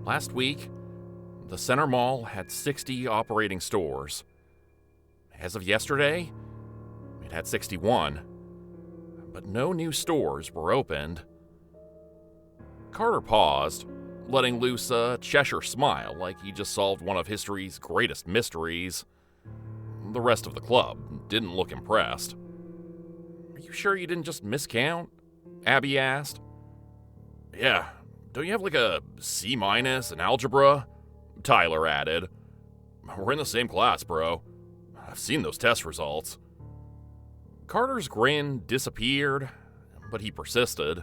Last week, the Center Mall had 60 operating stores. As of yesterday, it had 61, but no new stores were opened. Carter paused, letting loose a Cheshire smile like he just solved one of history's greatest mysteries. The rest of the club didn't look impressed. "Are you sure you didn't just miscount?" Abby asked. "Yeah, don't you have like a C- in algebra?" Tyler added. "We're in the same class, bro. I've seen those test results." Carter's grin disappeared, but he persisted.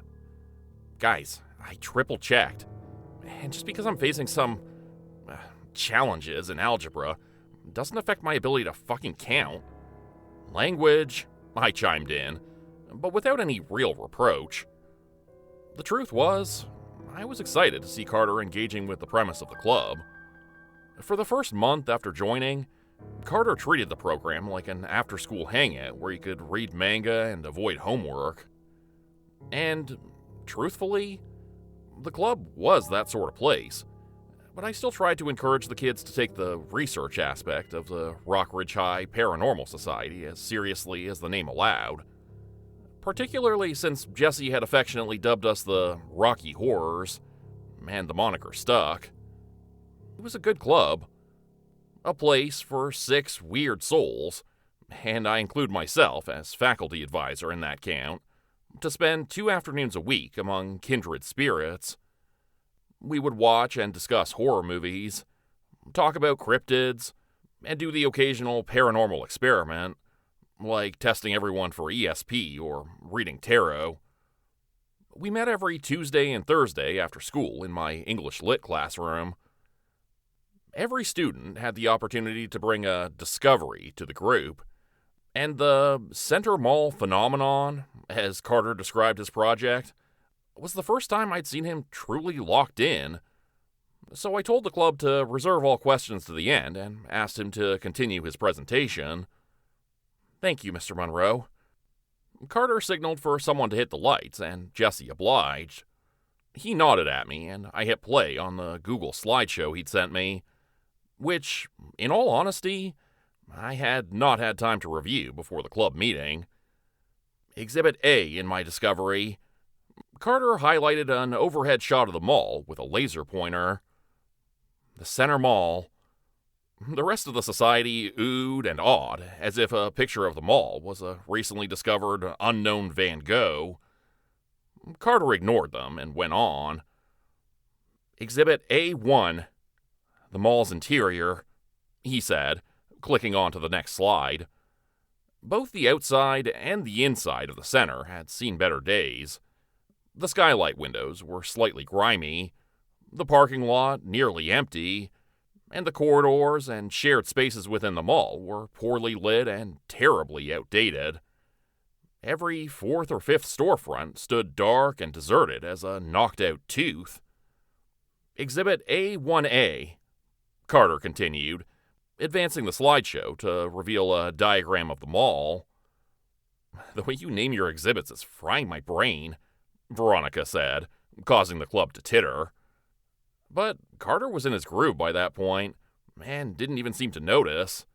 "Guys, I triple-checked. And just because I'm facing some challenges in algebra doesn't affect my ability to fucking count." "Language," I chimed in, but without any real reproach. The truth was, I was excited to see Carter engaging with the premise of the club. For the first month after joining, Carter treated the program like an after-school hangout where he could read manga and avoid homework. And, truthfully, the club was that sort of place, but I still tried to encourage the kids to take the research aspect of the Rockridge High Paranormal Society as seriously as the name allowed. Particularly since Jesse had affectionately dubbed us the Rocky Horrors, and the moniker stuck. It was a good club. A place for 6 weird souls, and I include myself as faculty advisor in that count, to spend 2 afternoons a week among kindred spirits. We would watch and discuss horror movies, talk about cryptids, and do the occasional paranormal experiment, like testing everyone for ESP or reading tarot. We met every Tuesday and Thursday after school in my English Lit classroom. Every student had the opportunity to bring a discovery to the group, and the Center Mall phenomenon, as Carter described his project, was the first time I'd seen him truly locked in. So I told the club to reserve all questions to the end and asked him to continue his presentation. "Thank you, Mr. Monroe." Carter signaled for someone to hit the lights, and Jesse obliged. He nodded at me, and I hit play on the Google slideshow he'd sent me, which, in all honesty, I had not had time to review before the club meeting. Exhibit A in my discovery, Carter highlighted an overhead shot of the mall with a laser pointer. The Center Mall. The rest of the society oohed and awed, as if a picture of the mall was a recently discovered unknown Van Gogh. Carter ignored them and went on. "Exhibit A1, the mall's interior," he said, clicking on to the next slide. Both the outside and the inside of the center had seen better days. The skylight windows were slightly grimy, the parking lot nearly empty, and the corridors and shared spaces within the mall were poorly lit and terribly outdated. Every 4th or 5th storefront stood dark and deserted as a knocked-out tooth. "Exhibit A1A," Carter continued, advancing the slideshow to reveal a diagram of the mall. "The way you name your exhibits is frying my brain," Veronica said, causing the club to titter. But Carter was in his groove by that point, and didn't even seem to notice.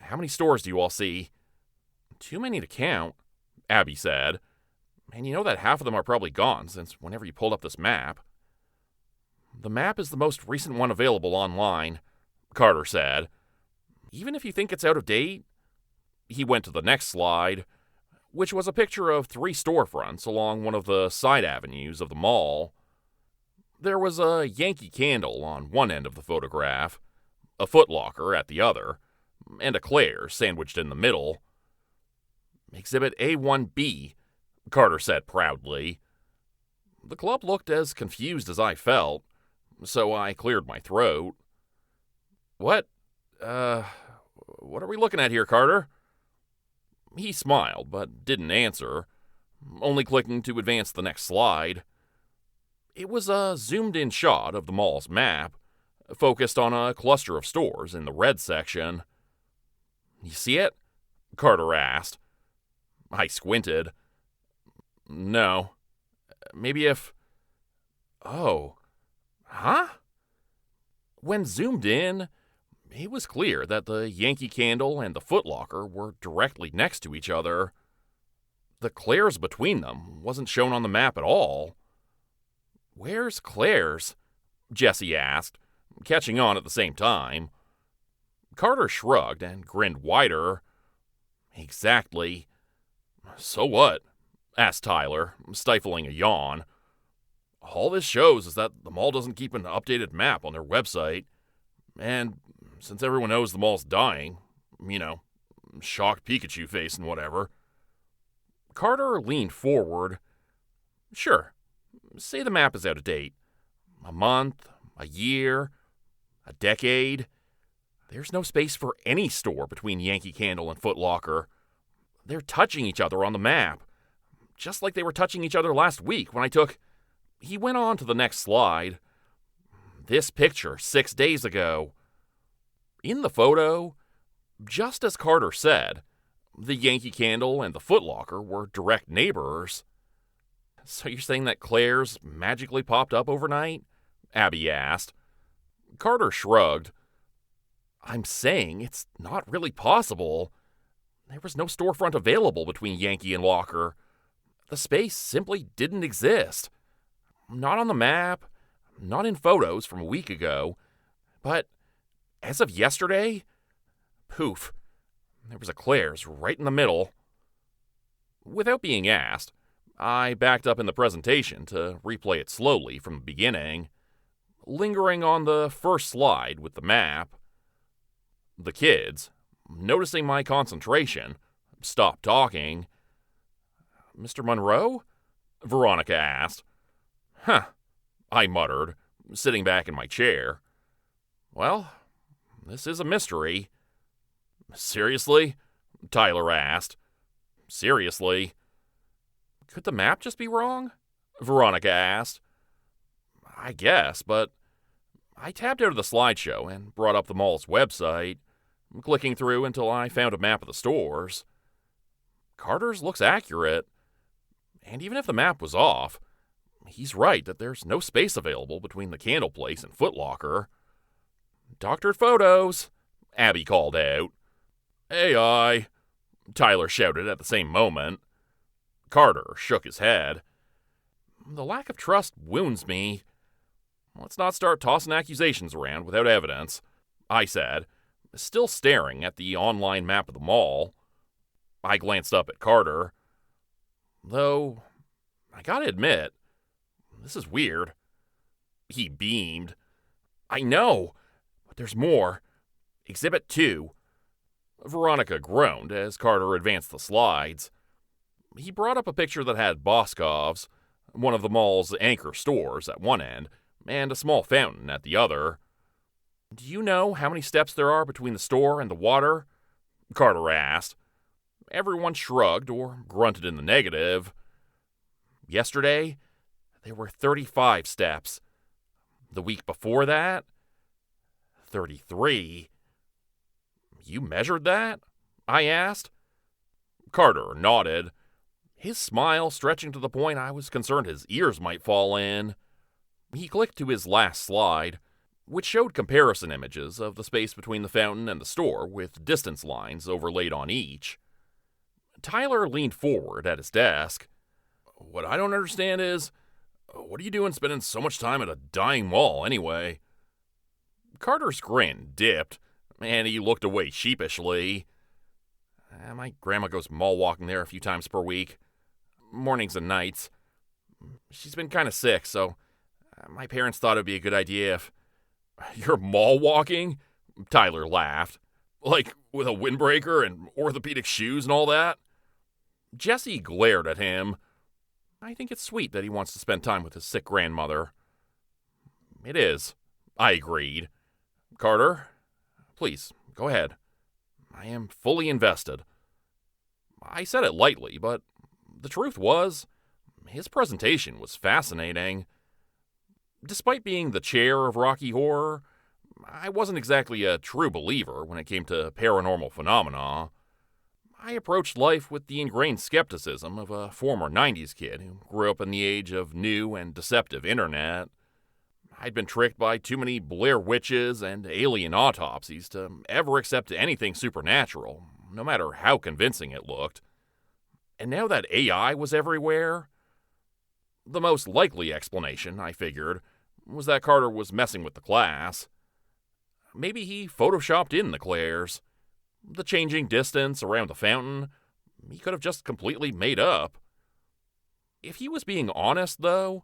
"How many stores do you all see?" "Too many to count," Abby said. "And you know that half of them are probably gone since whenever you pulled up this map." "The map is the most recent one available online," Carter said. "Even if you think it's out of date." He went to the next slide, which was a picture of 3 storefronts along one of the side avenues of the mall. There was a Yankee Candle on one end of the photograph, a Foot Locker at the other, and a Claire's sandwiched in the middle. "Exhibit A1B," Carter said proudly. The club looked as confused as I felt, so I cleared my throat. What are we looking at here, Carter?" He smiled, but didn't answer, only clicking to advance the next slide. It was a zoomed-in shot of the mall's map, focused on a cluster of stores in the red section. "You see it?" Carter asked. I squinted. "No. Maybe if... Oh, Huh? When zoomed in, it was clear that the Yankee Candle and the Foot Locker were directly next to each other. The Claire's between them wasn't shown on the map at all. "Where's Claire's?" Jesse asked, catching on at the same time. Carter shrugged and grinned wider. "Exactly." "So what?" asked Tyler, stifling a yawn. "All this shows is that the mall doesn't keep an updated map on their website. And since everyone knows the mall's dying, shocked Pikachu face and whatever." Carter leaned forward. "Sure, say the map is out of date. A month, a year, a decade. There's no space for any store between Yankee Candle and Foot Locker. They're touching each other on the map, just like they were touching each other last week when I took..." He went on to the next slide. "This picture 6 days ago." In the photo, just as Carter said, the Yankee Candle and the Foot Locker were direct neighbors. "So you're saying that Claire's magically popped up overnight?" Abby asked. Carter shrugged. "I'm saying it's not really possible. There was no storefront available between Yankee and Locker. The space simply didn't exist. Not on the map, not in photos from a week ago. But as of yesterday, poof, there was a Claire's right in the middle." Without being asked, I backed up in the presentation to replay it slowly from the beginning, lingering on the first slide with the map. The kids, noticing my concentration, stopped talking. "Mr. Monroe?" Veronica asked. "Huh," I muttered, sitting back in my chair. "Well, this is a mystery." "Seriously?" Tyler asked. "Seriously?" "Could the map just be wrong?" Veronica asked. "I guess, but..." I tapped out of the slideshow and brought up the mall's website, clicking through until I found a map of the stores. Carter's looks accurate. And even if the map was off, he's right that there's no space available between the Candle Place and Foot Locker. "Doctored photos," Abby called out. "AI," Tyler shouted at the same moment. Carter shook his head. "The lack of trust wounds me. Let's not start tossing accusations around without evidence," I said, still staring at the online map of the mall. I glanced up at Carter. "Though, I gotta admit, this is weird." He beamed. "I know, but there's more. Exhibit 2. Veronica groaned as Carter advanced the slides. He brought up a picture that had Boscov's, one of the mall's anchor stores, at one end, and a small fountain at the other. "Do you know how many steps there are between the store and the water?" Carter asked. Everyone shrugged or grunted in the negative. "Yesterday, there were 35 steps. The week before that, 33. "You measured that?" I asked. Carter nodded, his smile stretching to the point I was concerned his ears might fall in. He clicked to his last slide, which showed comparison images of the space between the fountain and the store with distance lines overlaid on each. Tyler leaned forward at his desk. "What I don't understand is, what are you doing spending so much time at a dying mall anyway?" Carter's grin dipped, and he looked away sheepishly. "My grandma goes mall walking there a few times per week. Mornings and nights. She's been kind of sick, so my parents thought it'd be a good idea if..." "You're mall walking?" Tyler laughed. "Like with a windbreaker and orthopedic shoes and all that?" Jesse glared at him. I think it's sweet that he wants to spend time with his sick grandmother. "It is," I agreed. "Carter, please, go ahead. I am fully invested." I said it lightly, but the truth was, his presentation was fascinating. Despite being the chair of Rocky Horror, I wasn't exactly a true believer when it came to paranormal phenomena. I approached life with the ingrained skepticism of a former 90s kid who grew up in the age of new and deceptive internet. I'd been tricked by too many Blair Witches and alien autopsies to ever accept anything supernatural, no matter how convincing it looked. And now that AI was everywhere, the most likely explanation, I figured, was that Carter was messing with the class. Maybe he photoshopped in the glares. The changing distance around the fountain, he could have just completely made up. If he was being honest, though,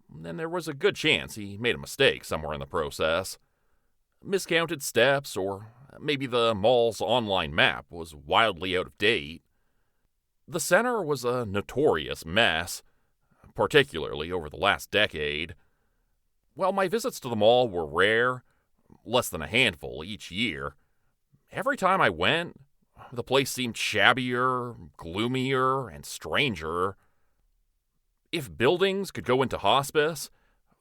then there was a good chance he made a mistake somewhere in the process. Miscounted steps, or maybe the mall's online map was wildly out of date. The center was a notorious mess, particularly over the last decade. While my visits to the mall were rare, less than a handful each year, every time I went, the place seemed shabbier, gloomier, and stranger. If buildings could go into hospice,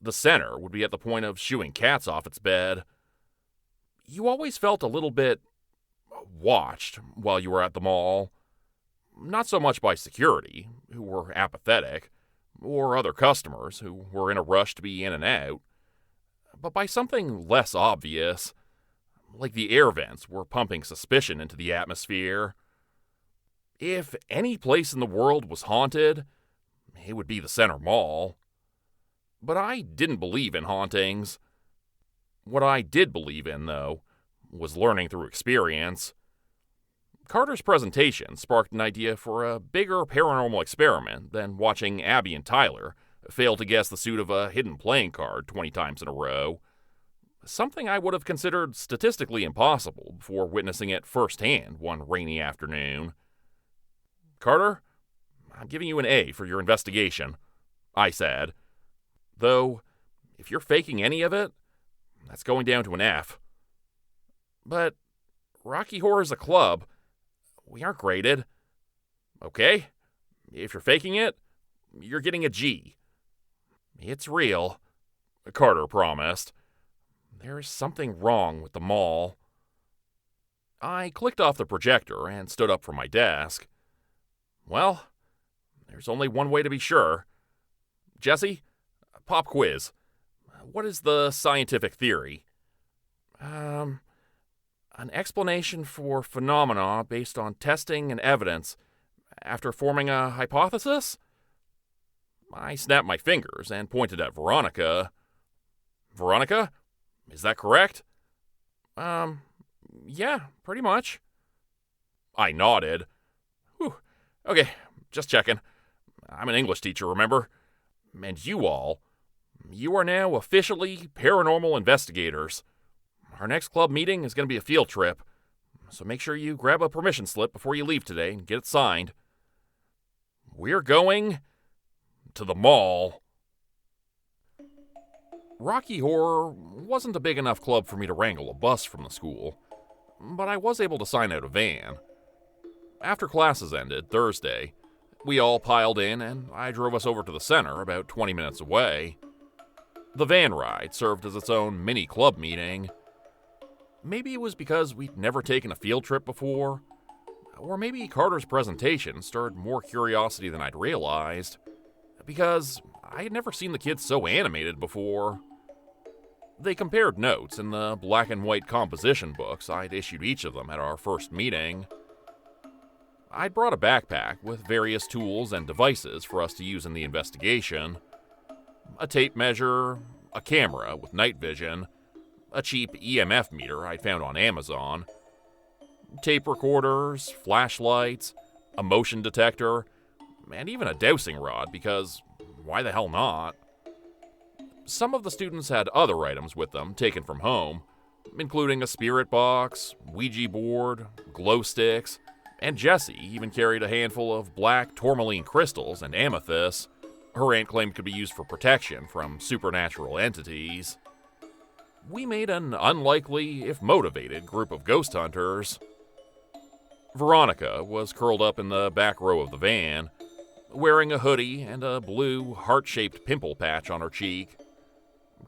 the center would be at the point of shooing cats off its bed. You always felt a little bit watched while you were at the mall. Not so much by security, who were apathetic, or other customers who were in a rush to be in and out, but by something less obvious, like the air vents were pumping suspicion into the atmosphere. If any place in the world was haunted, it would be the Center Mall. But I didn't believe in hauntings. What I did believe in, though, was learning through experience. Carter's presentation sparked an idea for a bigger paranormal experiment than watching Abby and Tyler fail to guess the suit of a hidden playing card 20 times in a row. Something I would have considered statistically impossible before witnessing it firsthand one rainy afternoon. Carter, I'm giving you an A for your investigation, I said. Though, if you're faking any of it, that's going down to an F. But Rocky Horror's a club. We aren't graded. Okay? If you're faking it, you're getting a G. It's real, Carter promised. There's something wrong with the mall. I clicked off the projector and stood up from my desk. Well, there's only one way to be sure. Jesse, pop quiz. What is the scientific theory? An explanation for phenomena based on testing and evidence after forming a hypothesis? I snapped my fingers and pointed at Veronica. Veronica? Is that correct? Yeah, pretty much. I nodded. Whew. Okay, just checking. I'm an English teacher, remember? And you are now officially paranormal investigators. Our next club meeting is going to be a field trip, so make sure you grab a permission slip before you leave today and get it signed. We're going to the mall. Rocky Horror wasn't a big enough club for me to wrangle a bus from the school, but I was able to sign out a van. After classes ended Thursday, we all piled in and I drove us over to the center about 20 minutes away. The van ride served as its own mini club meeting. Maybe it was because we'd never taken a field trip before, or maybe Carter's presentation stirred more curiosity than I'd realized, because I had never seen the kids so animated before. They compared notes in the black and white composition books I'd issued each of them at our first meeting. I'd brought a backpack with various tools and devices for us to use in the investigation. A tape measure, a camera with night vision, a cheap EMF meter I'd found on Amazon, tape recorders, flashlights, a motion detector, and even a dowsing rod because why the hell not? Some of the students had other items with them taken from home, including a spirit box, Ouija board, glow sticks, and Jessie even carried a handful of black tourmaline crystals and amethysts her aunt claimed could be used for protection from supernatural entities. We made an unlikely, if motivated, group of ghost hunters. Veronica was curled up in the back row of the van, wearing a hoodie and a blue, heart-shaped pimple patch on her cheek.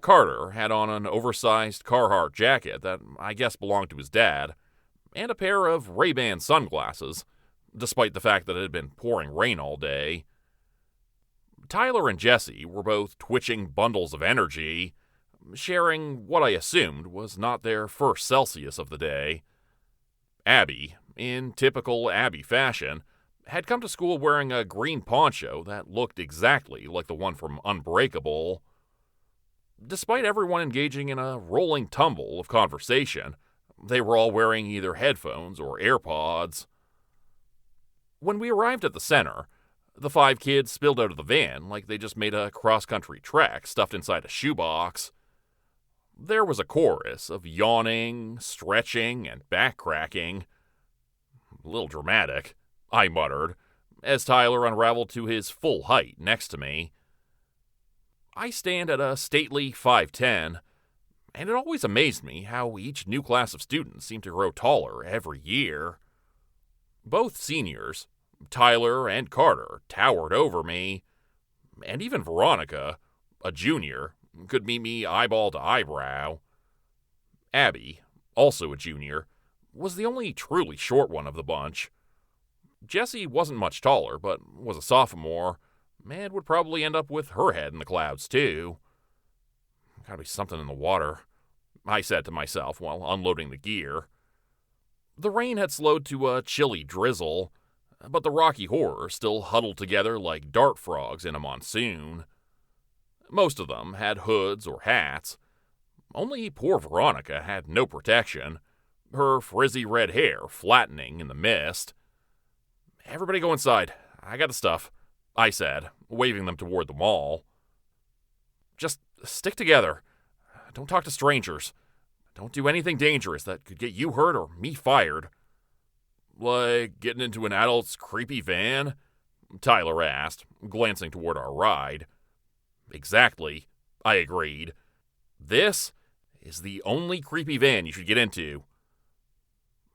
Carter had on an oversized Carhartt jacket that I guess belonged to his dad, and a pair of Ray-Ban sunglasses, despite the fact that it had been pouring rain all day. Tyler and Jesse were both twitching bundles of energy, sharing what I assumed was not their first Celsius of the day. Abby, in typical Abby fashion, had come to school wearing a green poncho that looked exactly like the one from Unbreakable. Despite everyone engaging in a rolling tumble of conversation, they were all wearing either headphones or AirPods. When we arrived at the center, the 5 kids spilled out of the van like they just made a cross-country trek stuffed inside a shoebox. There was a chorus of yawning, stretching, and back-cracking. A little dramatic, I muttered, as Tyler unraveled to his full height next to me. I stand at a stately 5'10", and it always amazed me how each new class of students seemed to grow taller every year. Both seniors, Tyler and Carter, towered over me, and even Veronica, a junior, could meet me eyeball to eyebrow. Abby, also a junior, was the only truly short one of the bunch. Jessie wasn't much taller, but was a sophomore, and would probably end up with her head in the clouds, too. Gotta be something in the water, I said to myself while unloading the gear. The rain had slowed to a chilly drizzle, but the Rocky Horror still huddled together like dart frogs in a monsoon. Most of them had hoods or hats. Only poor Veronica had no protection, her frizzy red hair flattening in the mist. "Everybody go inside. I got the stuff," I said, waving them toward the mall. "Just stick together. Don't talk to strangers. Don't do anything dangerous that could get you hurt or me fired." "Like getting into an adult's creepy van?" Tyler asked, glancing toward our ride. "Exactly," I agreed. "This is the only creepy van you should get into."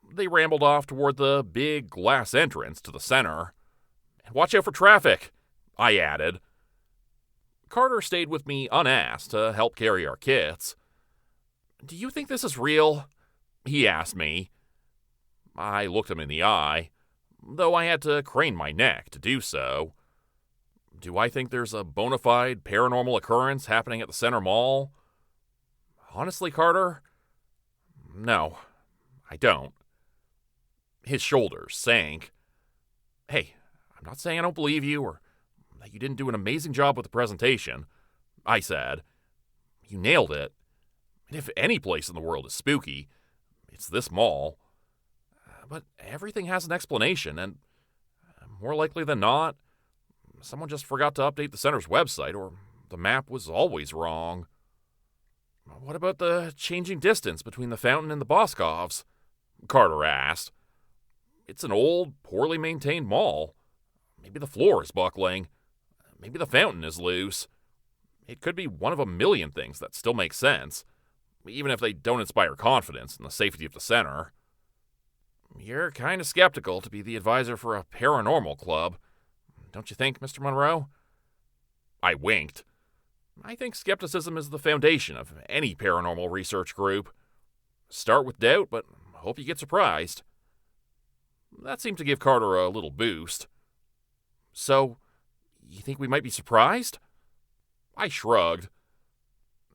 They rambled off toward the big glass entrance to the center. "Watch out for traffic," I added. Carter stayed with me unasked to help carry our kits. "Do you think this is real?" he asked me. I looked him in the eye, though I had to crane my neck to do so. Do I think there's a bona fide paranormal occurrence happening at the Center Mall? Honestly, Carter, no, I don't. His shoulders sank. "Hey, I'm not saying I don't believe you or that you didn't do an amazing job with the presentation," I said. "You nailed it. And if any place in the world is spooky, it's this mall. But everything has an explanation, and more likely than not, someone just forgot to update the center's website, or the map was always wrong." "What about the changing distance between the fountain and the Boscovs?" Carter asked. "It's an old, poorly maintained mall. Maybe the floor is buckling. Maybe the fountain is loose. It could be one of a million things that still make sense, even if they don't inspire confidence in the safety of the center." "You're kind of skeptical to be the advisor for a paranormal club, don't you think, Mr. Monroe?" I winked. I think skepticism is the foundation of any paranormal research group. Start with doubt, but hope you get surprised. That seemed to give Carter a little boost. "So, you think we might be surprised?" I shrugged.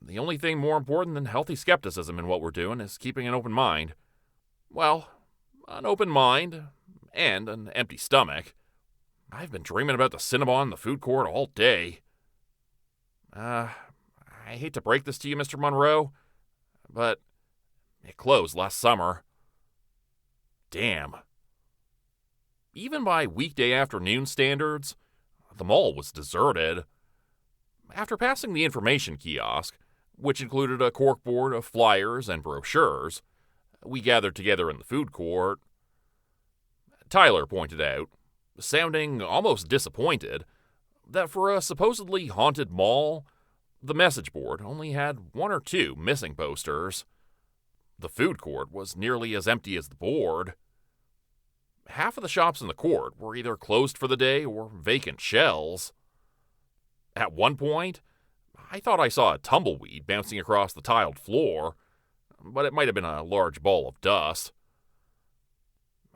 The only thing more important than healthy skepticism in what we're doing is keeping an open mind. Well, an open mind and an empty stomach. I've been dreaming about the Cinnabon in the food court all day. I hate to break this to you, Mr. Monroe, but it closed last summer." Damn. Even by weekday afternoon standards, the mall was deserted. After passing the information kiosk, which included a corkboard of flyers and brochures, we gathered together in the food court. Tyler pointed out, sounding almost disappointed, that for a supposedly haunted mall, the message board only had 1 or 2 missing posters. The food court was nearly as empty as the board. Half of the shops in the court were either closed for the day or vacant shells. At one point, I thought I saw a tumbleweed bouncing across the tiled floor, but it might have been a large ball of dust.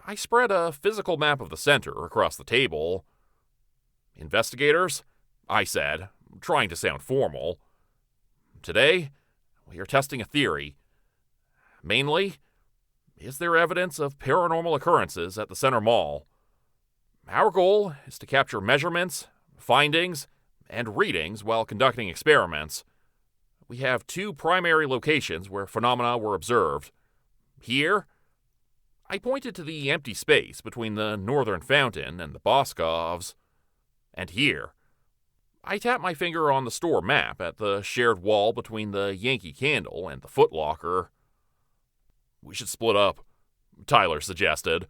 I spread a physical map of the center across the table. "Investigators," I said, trying to sound formal. "Today, We are testing a theory. Mainly, is there evidence of paranormal occurrences at the Center Mall? Our goal is to capture measurements, findings, and readings while conducting experiments. We have 2 primary locations where phenomena were observed. Here, I pointed to the empty space between the northern fountain and the Boscovs. And here, I tapped my finger on the store map at the shared wall between the Yankee Candle and the Foot Locker. We should split up, Tyler suggested.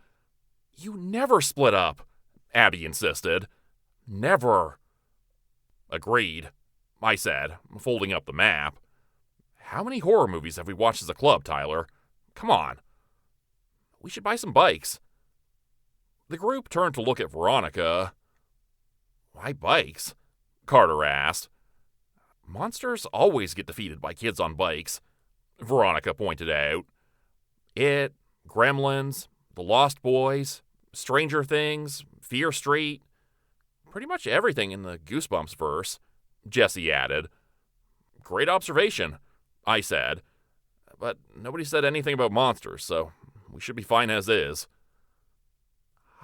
You never split up, Abby insisted. Never. Agreed, I said, folding up the map. How many horror movies have we watched as a club, Tyler? Come on. We should buy some bikes. The group turned to look at Veronica. Why bikes? Carter asked. Monsters always get defeated by kids on bikes, Veronica pointed out. It, Gremlins, The Lost Boys, Stranger Things, Fear Street, pretty much everything in the Goosebumps verse, Jesse added. Great observation, I said, but nobody said anything about monsters, so we should be fine as is.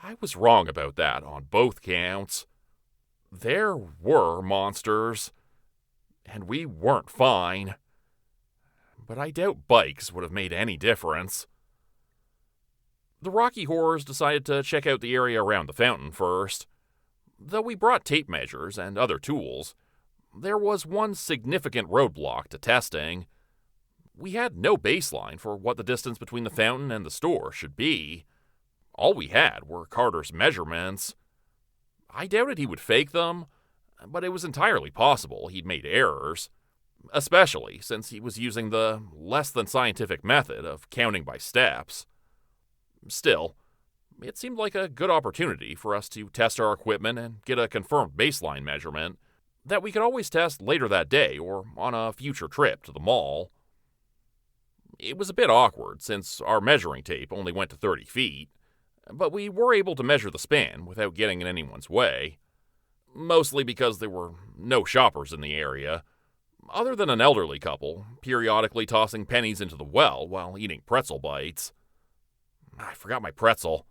I was wrong about that on both counts. There were monsters, and we weren't fine. But I doubt bikes would have made any difference. The Rocky Horrors decided to check out the area around the fountain first. Though we brought tape measures and other tools, there was one significant roadblock to testing. We had no baseline for what the distance between the fountain and the store should be. All we had were Carter's measurements. I doubted he would fake them, but it was entirely possible he'd made errors, especially since he was using the less-than-scientific method of counting by steps. Still, it seemed like a good opportunity for us to test our equipment and get a confirmed baseline measurement that we could always test later that day or on a future trip to the mall. It was a bit awkward since our measuring tape only went to 30 feet, but we were able to measure the span without getting in anyone's way, mostly because there were no shoppers in the area, other than an elderly couple periodically tossing pennies into the well while eating pretzel bites. I forgot my pretzel,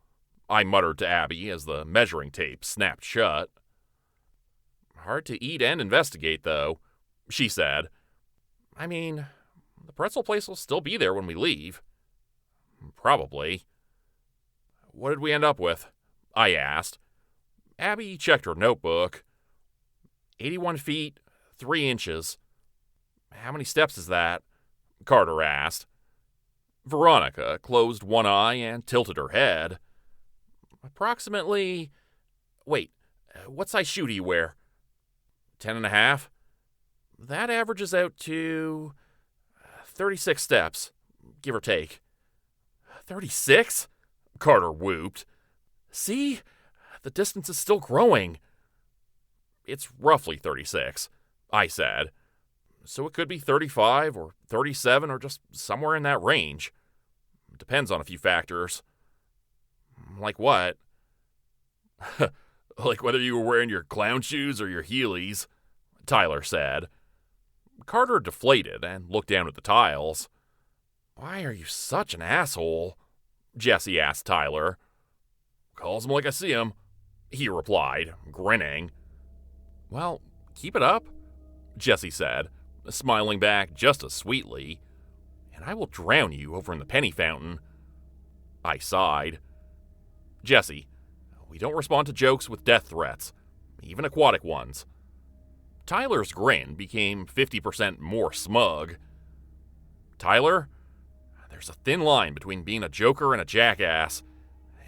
I muttered to Abby as the measuring tape snapped shut. Hard to eat and investigate, though, she said. I mean, the pretzel place will still be there when we leave. Probably. What did we end up with? I asked. Abby checked her notebook. 81 feet, 3 inches. How many steps is that? Carter asked. Veronica closed one eye and tilted her head. Approximately... Wait, what size shoe do you wear? 10.5? That averages out to 36 steps, give or take. 36? Carter whooped. See? The distance is still growing. It's roughly 36, I said. So it could be 35 or 37 or just somewhere in that range. Depends on a few factors. Like what? Like whether you were wearing your clown shoes or your Heelys, Tyler said. Carter deflated and looked down at the tiles. Why are you such an asshole? Jesse asked Tyler. Calls him like I see him, he replied, grinning. Well, keep it up, Jesse said, smiling back just as sweetly. And I will drown you over in the penny fountain. I sighed. Jesse, we don't respond to jokes with death threats, even aquatic ones. Tyler's grin became 50% more smug. Tyler, there's a thin line between being a joker and a jackass,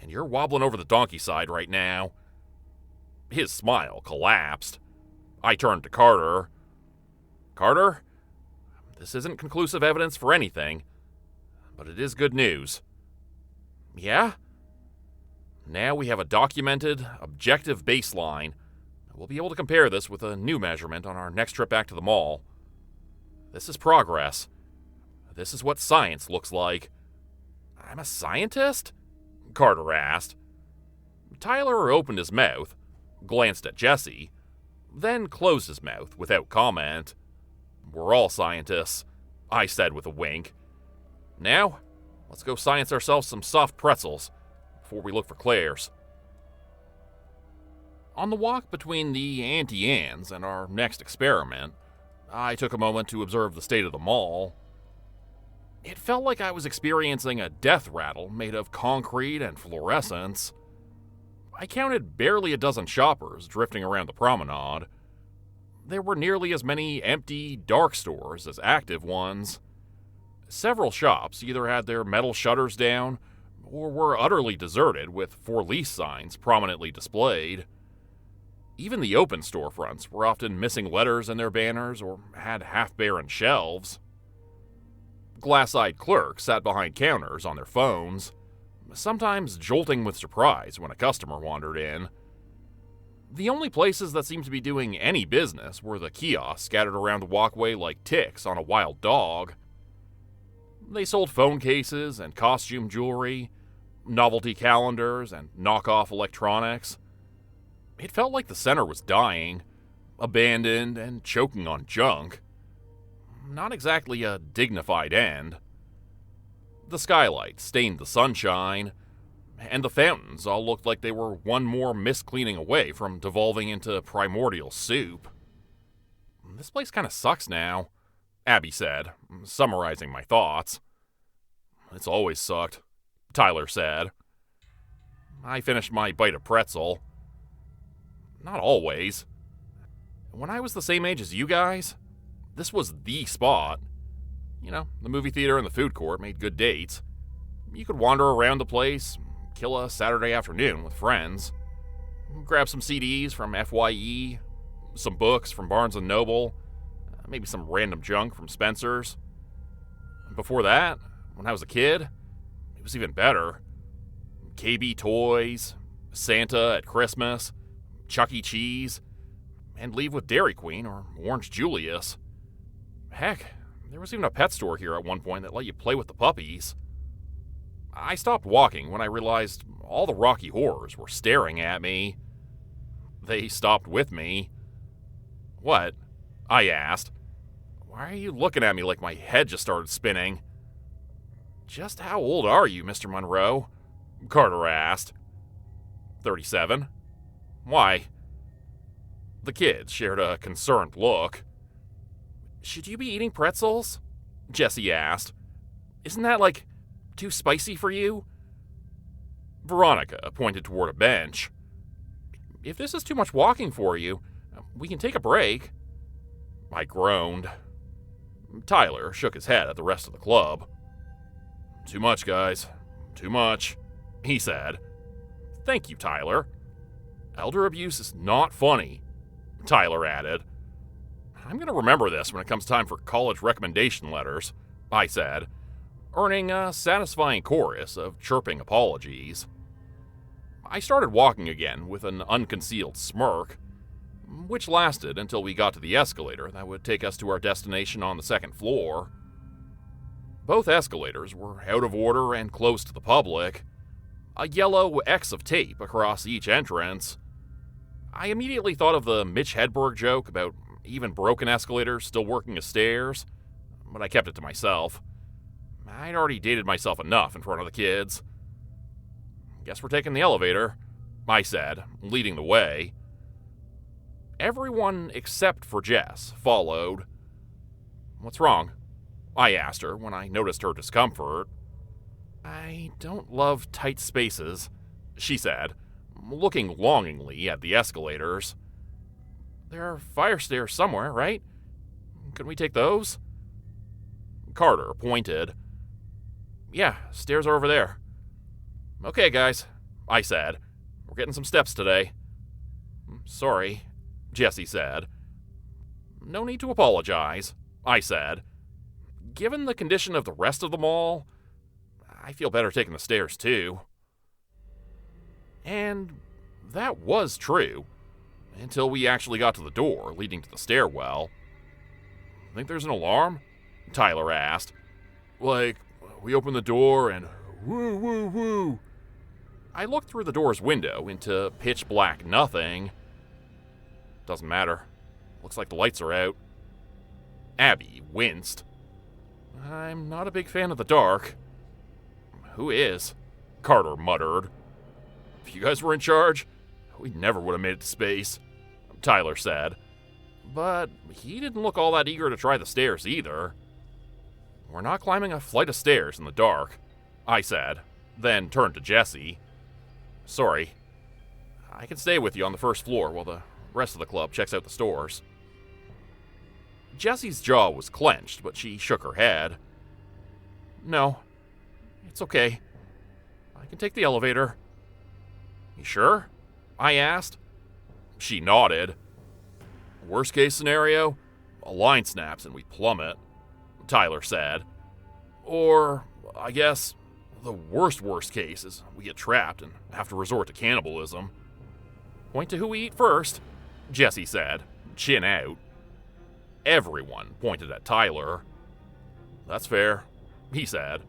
and you're wobbling over the donkey side right now. His smile collapsed. I turned to Carter. Carter, this isn't conclusive evidence for anything, but it is good news. Yeah? Now we have a documented, objective baseline. We'll be able to compare this with a new measurement on our next trip back to the mall. This is progress. This is what science looks like. I'm a scientist? Carter asked. Tyler opened his mouth, glanced at Jesse, then closed his mouth without comment. We're all scientists, I said with a wink. Now, let's go science ourselves some soft pretzels before we look for Claire's. On the walk between the Auntie Anne's and our next experiment, I took a moment to observe the state of the mall. It felt like I was experiencing a death rattle made of concrete and fluorescence. I counted barely a dozen shoppers drifting around the promenade. There were nearly as many empty, dark stores as active ones. Several shops either had their metal shutters down or were utterly deserted with for lease signs prominently displayed. Even the open storefronts were often missing letters in their banners or had half-barren shelves. Glass-eyed clerks sat behind counters on their phones, sometimes jolting with surprise when a customer wandered in. The only places that seemed to be doing any business were the kiosks scattered around the walkway like ticks on a wild dog. They sold phone cases and costume jewelry, novelty calendars, and knockoff electronics. It felt like the center was dying, abandoned and choking on junk. Not exactly a dignified end. The skylights stained the sunshine, and the fountains all looked like they were one more mist-cleaning away from devolving into primordial soup. This place kind of sucks now, Abby said, summarizing my thoughts. It's always sucked, Tyler said. I finished my bite of pretzel. Not always. When I was the same age as you guys, this was the spot. You know, the movie theater and the food court made good dates. You could wander around the place, kill a Saturday afternoon with friends, grab some CDs from FYE, some books from Barnes & Noble, maybe some random junk from Spencer's. Before that, when I was a kid, it was even better. KB Toys, Santa at Christmas, Chuck E. Cheese, and leave with Dairy Queen or Orange Julius. Heck, there was even a pet store here at one point that let you play with the puppies. I stopped walking when I realized all the Rocky Horrors were staring at me. They stopped with me. What? I asked. Why are you looking at me like my head just started spinning? Just how old are you, Mr. Monroe? Carter asked. 37. Why? The kids shared a concerned look. Should you be eating pretzels? Jessie asked. Isn't that, too spicy for you? Veronica pointed toward a bench. If this is too much walking for you, we can take a break. I groaned. Tyler shook his head at the rest of the club. Too much, guys. Too much, he said. Thank you, Tyler. Elder abuse is not funny, Tyler added. I'm going to remember this when it comes time for college recommendation letters, I said, earning a satisfying chorus of chirping apologies. I started walking again with an unconcealed smirk, which lasted until we got to the escalator that would take us to our destination on the second floor. Both escalators were out of order and closed to the public, a yellow X of tape across each entrance. I immediately thought of the Mitch Hedberg joke about even broken escalators still working as stairs, but I kept it to myself. I'd already dated myself enough in front of the kids. Guess we're taking the elevator, I said, leading the way. Everyone except for Jess followed. What's wrong? I asked her when I noticed her discomfort. I don't love tight spaces, she said, looking longingly at the escalators. There are fire stairs somewhere, right? Could we take those? Carter pointed. Yeah, stairs are over there. Okay, guys, I said. We're getting some steps today. Sorry, Jessie said. No need to apologize, I said. Given the condition of the rest of the mall, I feel better taking the stairs too. And that was true, until we actually got to the door leading to the stairwell. Think there's an alarm? Tyler asked. We opened the door and woo, woo, woo. I looked through the door's window into pitch black nothing. Doesn't matter. Looks like the lights are out. Abby winced. I'm not a big fan of the dark. Who is? Carter muttered. If you guys were in charge, we never would have made it to space, Tyler said. But he didn't look all that eager to try the stairs either. We're not climbing a flight of stairs in the dark, I said, then turned to Jesse. Sorry. I can stay with you on the first floor while the rest of the club checks out the stores. Jessie's jaw was clenched, but she shook her head. No, it's okay. I can take the elevator. You sure? I asked. She nodded. Worst case scenario, a line snaps and we plummet, Tyler said. Or, I guess, the worst case is we get trapped and have to resort to cannibalism. Point to who we eat first, Jessie said, chin out. Everyone pointed at Tyler. That's fair, he said.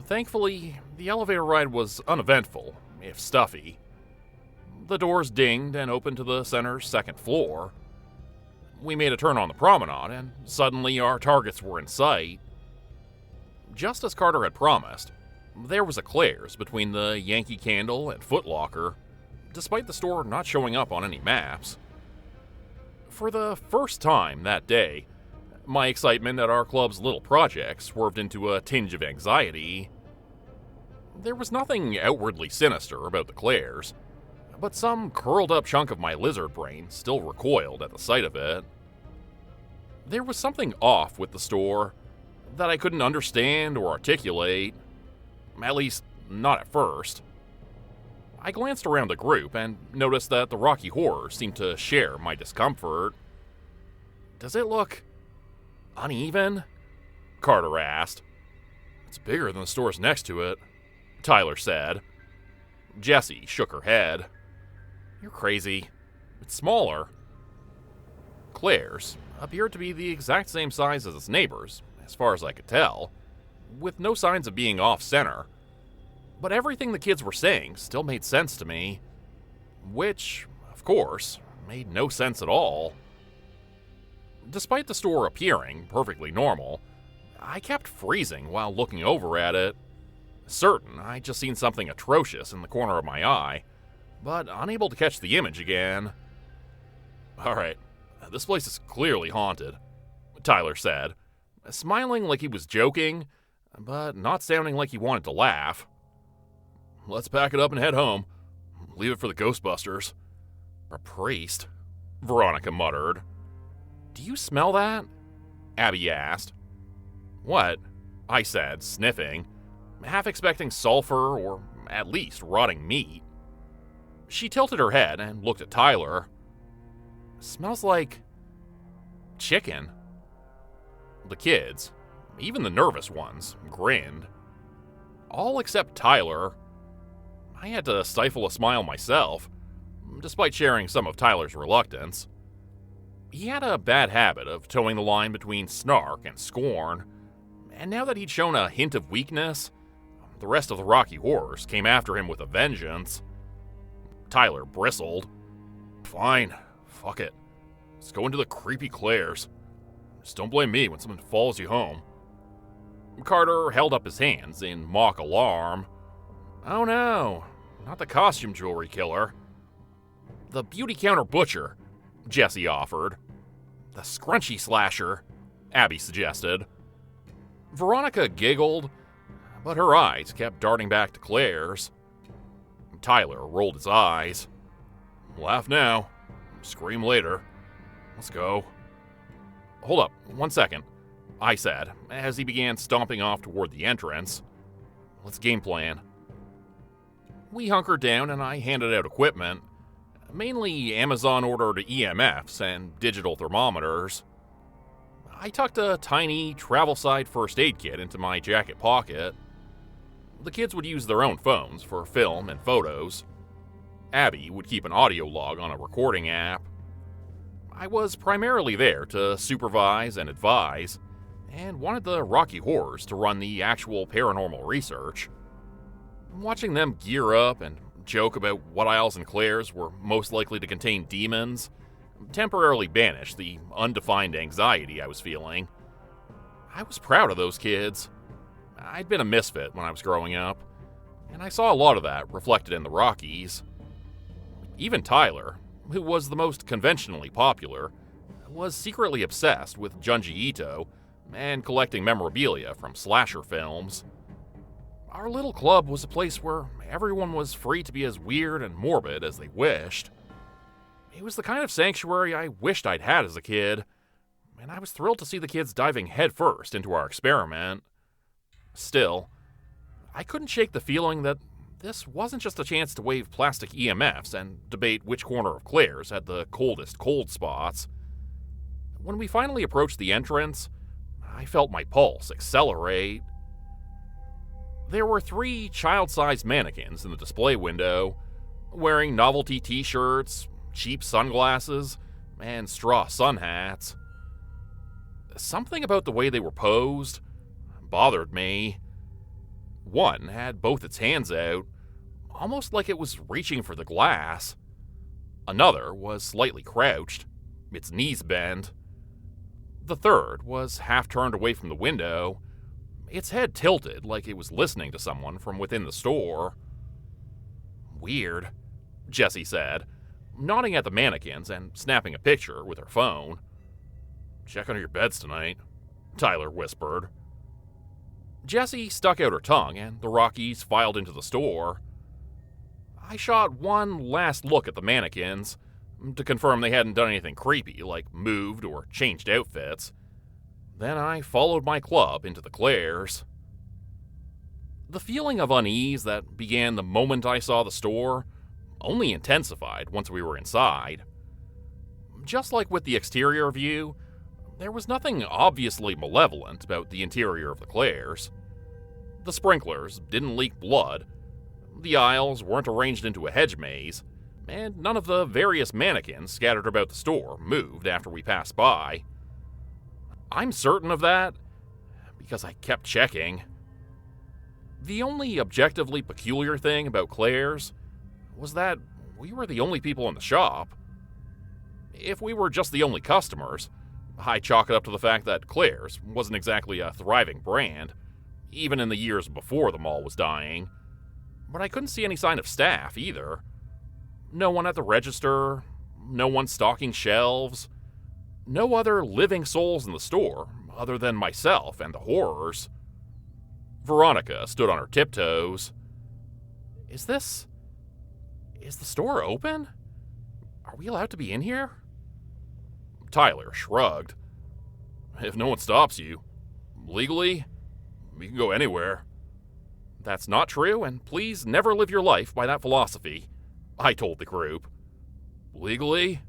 Thankfully, the elevator ride was uneventful, if stuffy. The doors dinged and opened to the center's second floor. We made a turn on the promenade, and suddenly our targets were in sight. Just as Carter had promised, there was a Claire's between the Yankee Candle and Foot Locker, despite the store not showing up on any maps. For the first time that day, my excitement at our club's little project swerved into a tinge of anxiety. There was nothing outwardly sinister about the Claire's, but some curled up chunk of my lizard brain still recoiled at the sight of it. There was something off with the store that I couldn't understand or articulate, at least not at first. I glanced around the group and noticed that the Rocky Horror seemed to share my discomfort. Does it look uneven? Carter asked. It's bigger than the stores next to it, Tyler said. Jessie shook her head. You're crazy. It's smaller. Claire's appeared to be the exact same size as its neighbors, as far as I could tell, with no signs of being off-center. But everything the kids were saying still made sense to me. Which, of course, made no sense at all. Despite the store appearing perfectly normal, I kept freezing while looking over at it. Certain I'd just seen something atrocious in the corner of my eye, but unable to catch the image again. Alright, this place is clearly haunted, Tyler said, smiling like he was joking, but not sounding like he wanted to laugh. Let's pack it up and head home. Leave it for the Ghostbusters. A priest, Veronica muttered. Do you smell that? Abby asked. What? I said, sniffing, half expecting sulfur or at least rotting meat. She tilted her head and looked at Tyler. Smells like chicken. The kids, even the nervous ones, grinned. All except Tyler. I had to stifle a smile myself, despite sharing some of Tyler's reluctance. He had a bad habit of towing the line between snark and scorn, and now that he'd shown a hint of weakness, the rest of the Rocky Horrors came after him with a vengeance. Tyler bristled. Fine, fuck it. Let's go into the creepy Claire's. Just don't blame me when someone follows you home. Carter held up his hands in mock alarm. Oh no, not the costume jewelry killer. The beauty counter butcher, Jessie offered. The scrunchy slasher, Abby suggested. Veronica giggled, but her eyes kept darting back to Claire's. Tyler rolled his eyes. Laugh now, scream later. Let's go. Hold up, 1 second, I said, as he began stomping off toward the entrance. Let's game plan. We hunkered down and I handed out equipment, mainly Amazon-ordered EMFs and digital thermometers. I tucked a tiny travel-side first aid kit into my jacket pocket. The kids would use their own phones for film and photos. Abby would keep an audio log on a recording app. I was primarily there to supervise and advise, and wanted the Rocky Horrors to run the actual paranormal research. Watching them gear up and joke about what aisles and Claire's were most likely to contain demons temporarily banished the undefined anxiety I was feeling. I was proud of those kids. I'd been a misfit when I was growing up, and I saw a lot of that reflected in the Rockies. Even Tyler, who was the most conventionally popular, was secretly obsessed with Junji Ito and collecting memorabilia from slasher films. Our little club was a place where everyone was free to be as weird and morbid as they wished. It was the kind of sanctuary I wished I'd had as a kid, and I was thrilled to see the kids diving headfirst into our experiment. Still, I couldn't shake the feeling that this wasn't just a chance to wave plastic EMFs and debate which corner of Claire's had the coldest cold spots. When we finally approached the entrance, I felt my pulse accelerate. There were 3 child-sized mannequins in the display window, wearing novelty t-shirts, cheap sunglasses, and straw sun hats. Something about the way they were posed bothered me. One had both its hands out, almost like it was reaching for the glass. Another was slightly crouched, its knees bent. The third was half turned away from the window, its head tilted like it was listening to someone from within the store. Weird, Jessie said, nodding at the mannequins and snapping a picture with her phone. Check under your beds tonight, Tyler whispered. Jessie stuck out her tongue and the Rockies filed into the store. I shot one last look at the mannequins to confirm they hadn't done anything creepy like moved or changed outfits. Then I followed my club into the Claire's. The feeling of unease that began the moment I saw the store only intensified once we were inside. Just like with the exterior view, there was nothing obviously malevolent about the interior of the Claire's. The sprinklers didn't leak blood, the aisles weren't arranged into a hedge maze, and none of the various mannequins scattered about the store moved after we passed by. I'm certain of that because I kept checking. The only objectively peculiar thing about Claire's was that we were the only people in the shop. If we were just the only customers, I chalk it up to the fact that Claire's wasn't exactly a thriving brand, even in the years before the mall was dying. But I couldn't see any sign of staff either. No one at the register, no one stocking shelves, no other living souls in the store other than myself and the horrors. Veronica stood on her tiptoes. Is the store open? Are we allowed to be in here? Tyler shrugged. If no one stops you, legally, we can go anywhere. That's not true, and please never live your life by that philosophy, I told the group. Legally?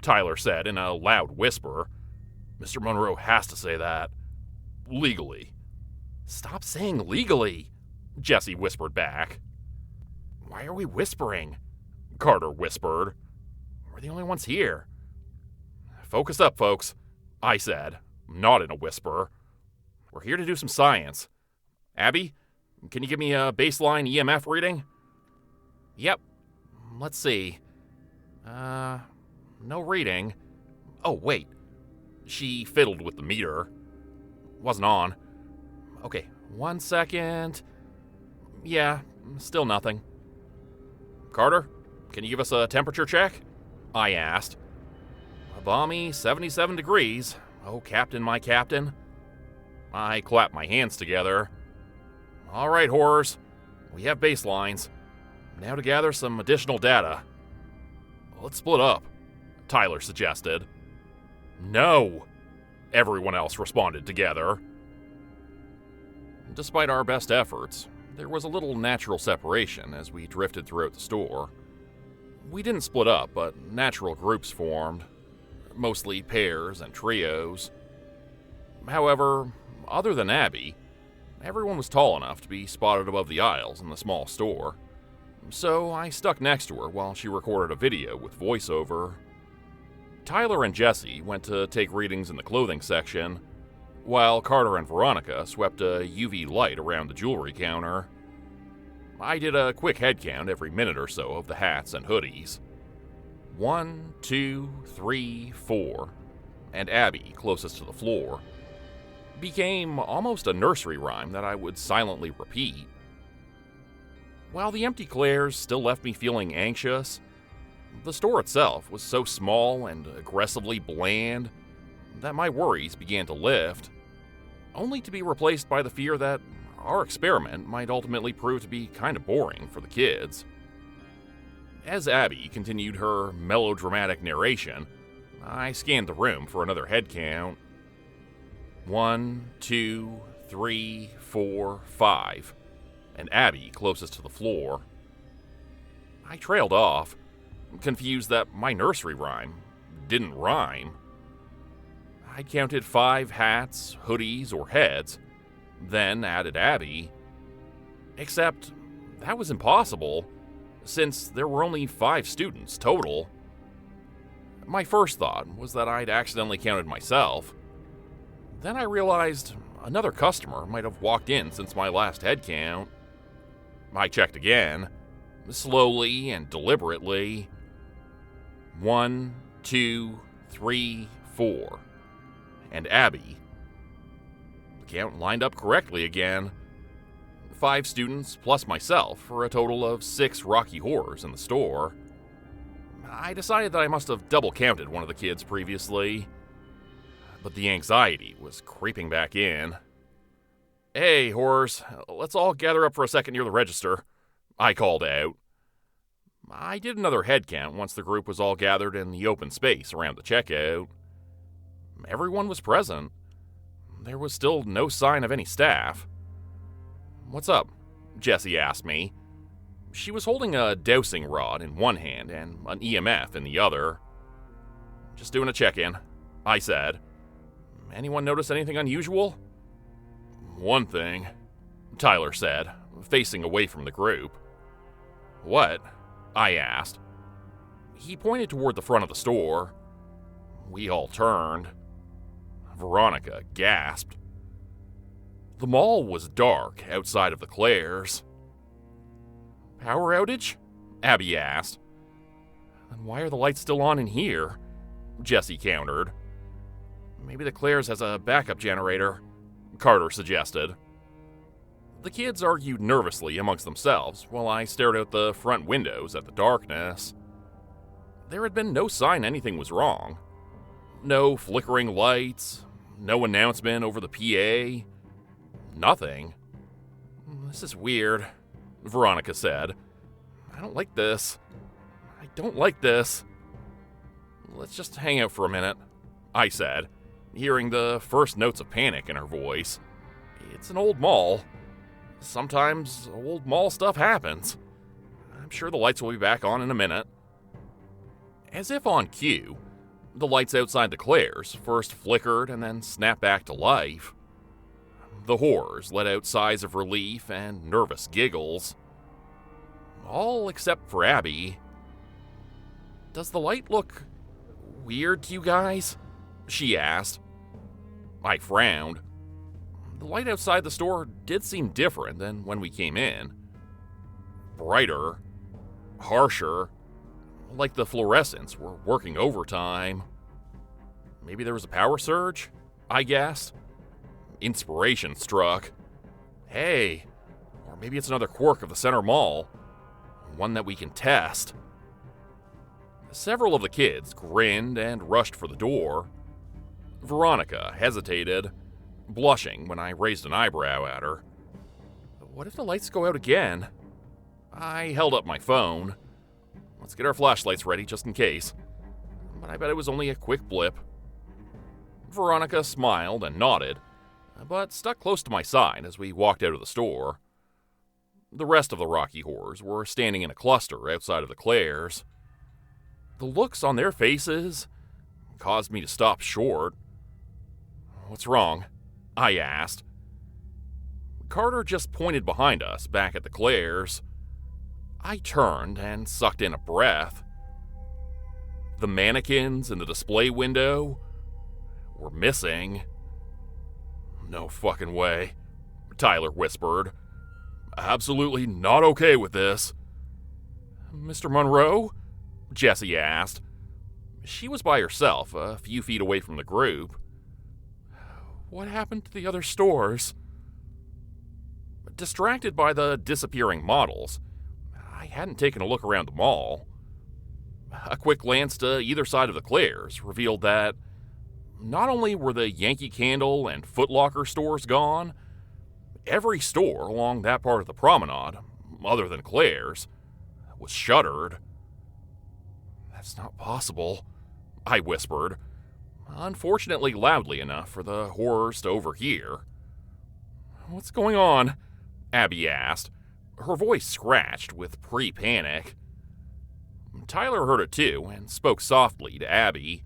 Tyler said in a loud whisper. Mr. Monroe has to say that. Legally. Stop saying legally, Jessie whispered back. Why are we whispering? Carter whispered. We're the only ones here. Focus up, folks, I said, not in a whisper. We're here to do some science. Abby, can you give me a baseline EMF reading? Yep. Let's see. No reading. Oh, wait. She fiddled with the meter. Wasn't on. Okay, 1 second. Yeah, still nothing. Carter, can you give us a temperature check? I asked. A balmy 77 degrees. Oh, Captain, my Captain. I clapped my hands together. All right, horrors. We have baselines. Now to gather some additional data. Let's split up, Tyler suggested. No, everyone else responded together. Despite our best efforts, there was a little natural separation as we drifted throughout the store. We didn't split up, but natural groups formed, mostly pairs and trios. However, other than Abby, everyone was tall enough to be spotted above the aisles in the small store. So I stuck next to her while she recorded a video with voiceover. Tyler and Jessie went to take readings in the clothing section, while Carter and Veronica swept a UV light around the jewelry counter. I did a quick head count every minute or so of the hats and hoodies. 1, 2, 3, 4, and Abby closest to the floor. became almost a nursery rhyme that I would silently repeat. While the empty Claire's still left me feeling anxious, the store itself was so small and aggressively bland that my worries began to lift, only to be replaced by the fear that our experiment might ultimately prove to be kind of boring for the kids. As Abby continued her melodramatic narration, I scanned the room for another head count. 1, 2, 3, 4, 5, and Abby closest to the floor. I trailed off, confused that my nursery rhyme didn't rhyme. I counted 5 hats, hoodies, or heads, then added Abby. Except that was impossible, since there were only 5 students total. My first thought was that I'd accidentally counted myself. Then I realized another customer might have walked in since my last head count. I checked again, slowly and deliberately. 1, 2, 3, 4. And Abby. The count lined up correctly again. 5 students plus myself for a total of 6 Rocky Horrors in the store. I decided that I must have double counted one of the kids previously, but the anxiety was creeping back in. "Hey, horrors, let's all gather up for a second near the register," I called out. I did another head count once the group was all gathered in the open space around the checkout. Everyone was present. There was still no sign of any staff. "What's up?" Jessie asked me. She was holding a dowsing rod in one hand and an EMF in the other. "Just doing a check-in," I said. "Anyone notice anything unusual?" "One thing," Tyler said, facing away from the group. "What?" I asked. He pointed toward the front of the store. We all turned. Veronica gasped. The mall was dark outside of the Claire's. "Power outage?" Abby asked. "And why are the lights still on in here?" Jessie countered. "Maybe the Claire's has a backup generator," Carter suggested. The kids argued nervously amongst themselves while I stared out the front windows at the darkness. There had been no sign anything was wrong. No flickering lights, no announcement over the PA, nothing. "This is weird," Veronica said. "I don't like this. I don't like this." "Let's just hang out for a minute," I said, hearing the first notes of panic in her voice. "It's an old mall. Sometimes old mall stuff happens. I'm sure the lights will be back on in a minute." As if on cue, the lights outside the Claire's first flickered and then snapped back to life. The horrors let out sighs of relief and nervous giggles. All except for Abby. "Does the light look weird to you guys?" she asked. I frowned. The light outside the store did seem different than when we came in. Brighter, harsher, like the fluorescents were working overtime. "Maybe there was a power surge?" I guessed. Inspiration struck. "Hey, or maybe it's another quirk of the center mall. One that we can test." Several of the kids grinned and rushed for the door. Veronica hesitated, blushing when I raised an eyebrow at her. "What if the lights go out again?" I held up my phone. "Let's get our flashlights ready just in case." But I bet it was only a quick blip. Veronica smiled and nodded, but stuck close to my side as we walked out of the store. The rest of the Rocky Horrors were standing in a cluster outside of the Claire's. The looks on their faces caused me to stop short. "What's wrong?" I asked. Carter just pointed behind us, back at the Claire's. I turned and sucked in a breath. The mannequins in the display window were missing. "No fucking way," Tyler whispered. "Absolutely not okay with this." "Mr. Monroe?" Jessie asked. She was by herself, a few feet away from the group. What happened to the other stores? Distracted by the disappearing models, I hadn't taken a look around the mall. A quick glance to either side of the Claire's revealed that not only were the Yankee Candle and Foot Locker stores gone, every store along that part of the promenade, other than Claire's, was shuttered. That's not possible, I whispered, unfortunately loudly enough for the horrors to overhear. What's going on? Abby asked, her voice scratched with pre-panic. Tyler heard it too and spoke softly to Abby.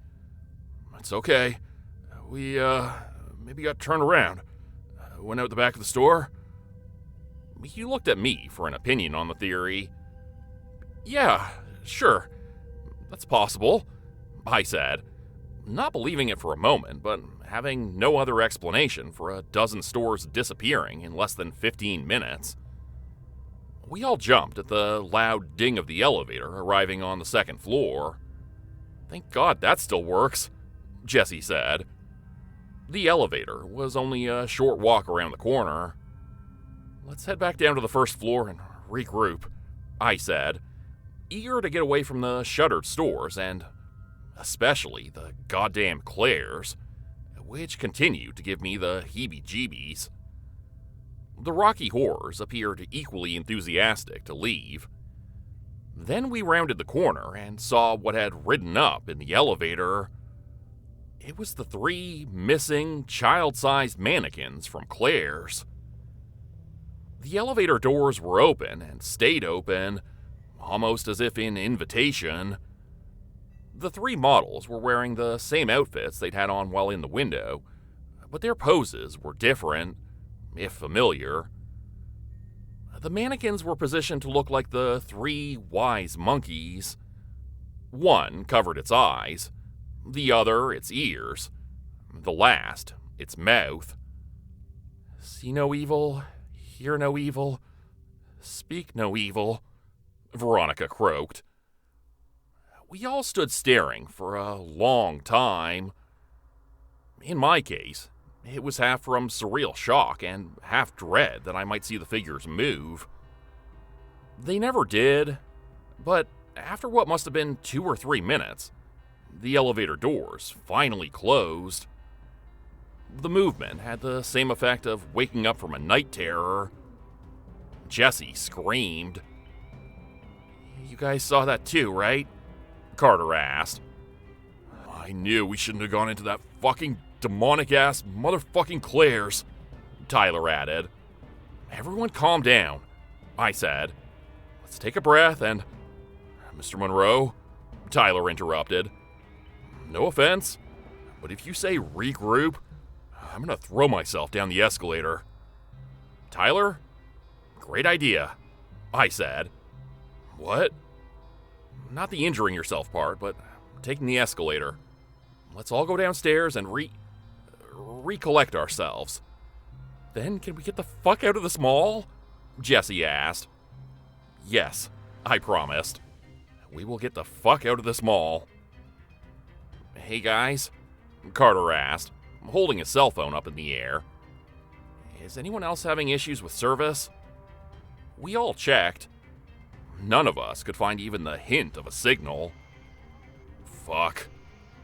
It's okay. We, maybe got turned around. Went out the back of the store. He looked at me for an opinion on the theory. Yeah, sure. That's possible, I said, not believing it for a moment, but having no other explanation for a dozen stores disappearing in less than 15 minutes. We all jumped at the loud ding of the elevator arriving on the second floor. Thank God that still works, Jessie said. The elevator was only a short walk around the corner. Let's head back down to the first floor and regroup, I said, eager to get away from the shuttered stores and especially the goddamn Claire's, which continued to give me the heebie-jeebies. The Rocky Horrors appeared equally enthusiastic to leave. Then we rounded the corner and saw what had ridden up in the elevator. It was the 3 missing, child-sized mannequins from Claire's. The elevator doors were open and stayed open, almost as if in invitation. The 3 models were wearing the same outfits they'd had on while in the window, but their poses were different, if familiar. The mannequins were positioned to look like the 3 wise monkeys. One covered its eyes, the other its ears, the last its mouth. See no evil, hear no evil, speak no evil, Veronica croaked. We all stood staring for a long time. In my case, it was half from surreal shock and half dread that I might see the figures move. They never did, but after what must have been 2 or 3 minutes, the elevator doors finally closed. The movement had the same effect of waking up from a night terror. Jessie screamed. You guys saw that too, right? Carter asked. I knew we shouldn't have gone into that fucking demonic-ass motherfucking Claire's, Tyler added. Everyone calm down, I said. Let's take a breath and... Mr. Monroe, Tyler interrupted. No offense, but if you say regroup, I'm gonna throw myself down the escalator. Tyler? Great idea, I said. What? Not the injuring yourself part, but taking the escalator. Let's all go downstairs and recollect ourselves. Then can we get the fuck out of this mall? Jessie asked. Yes, I promised. We will get the fuck out of this mall. Hey guys, Carter asked, holding his cell phone up in the air. Is anyone else having issues with service? We all checked. None of us could find even the hint of a signal. Fuck,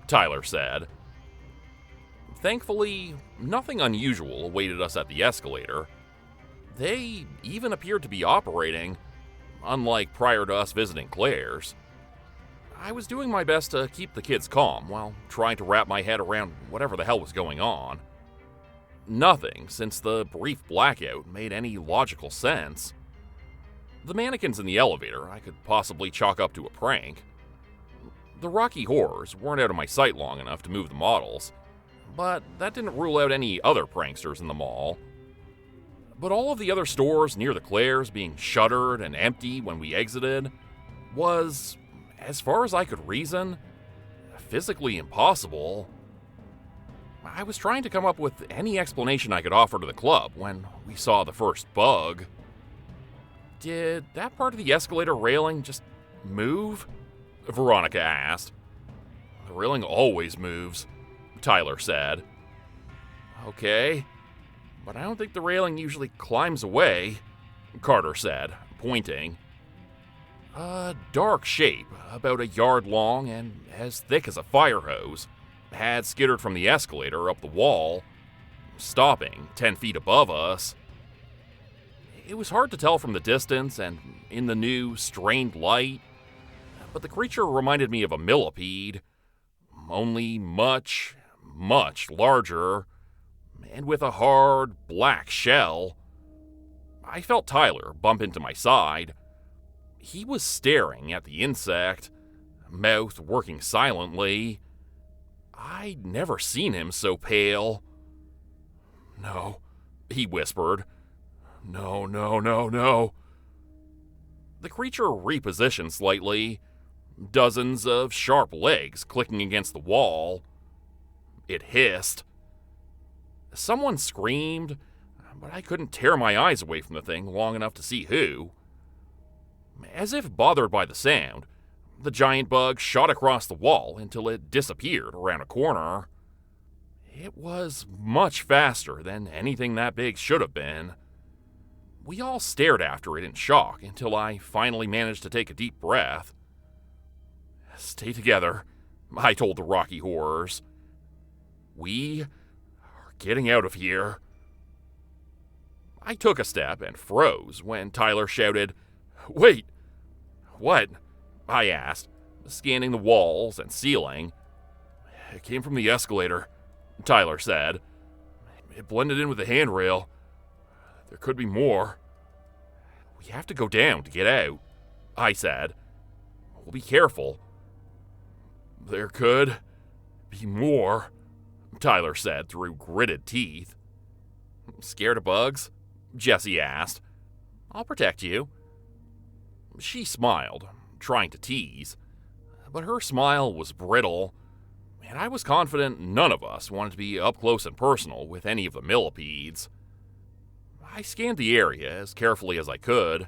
Tyler said. Thankfully, nothing unusual awaited us at the escalator. They even appeared to be operating, unlike prior to us visiting Claire's. I was doing my best to keep the kids calm while trying to wrap my head around whatever the hell was going on. Nothing, since the brief blackout, made any logical sense. The mannequins in the elevator I could possibly chalk up to a prank. The Rocky Horrors weren't out of my sight long enough to move the models, but that didn't rule out any other pranksters in the mall. But all of the other stores near the Claire's being shuttered and empty when we exited was, as far as I could reason, physically impossible. I was trying to come up with any explanation I could offer to the club when we saw the first bug. Did that part of the escalator railing just move? Veronica asked. The railing always moves, Tyler said. Okay, but I don't think the railing usually climbs away, Carter said, pointing. A dark shape, about a yard long and as thick as a fire hose, had skittered from the escalator up the wall, stopping 10 feet above us. It was hard to tell from the distance and in the new, strained light, but the creature reminded me of a millipede, only much, much larger, and with a hard, black shell. I felt Tyler bump into my side. He was staring at the insect, mouth working silently. I'd never seen him so pale. "No," he whispered. "No, no, no, no." The creature repositioned slightly, dozens of sharp legs clicking against the wall. It hissed. Someone screamed, but I couldn't tear my eyes away from the thing long enough to see who. As if bothered by the sound, the giant bug shot across the wall until it disappeared around a corner. It was much faster than anything that big should have been. We all stared after it in shock until I finally managed to take a deep breath. "Stay together," I told the Rocky Horrors. "We are getting out of here." I took a step and froze when Tyler shouted, "Wait!" "What?" I asked, scanning the walls and ceiling. "It came from the escalator," Tyler said. "It blended in with the handrail. There could be more." "We have to go down to get out," I said. "We'll be careful." "There could be more," Tyler said through gritted teeth. "Scared of bugs?" Jessie asked. "I'll protect you." She smiled, trying to tease, but her smile was brittle, and I was confident none of us wanted to be up close and personal with any of the millipedes. I scanned the area as carefully as I could.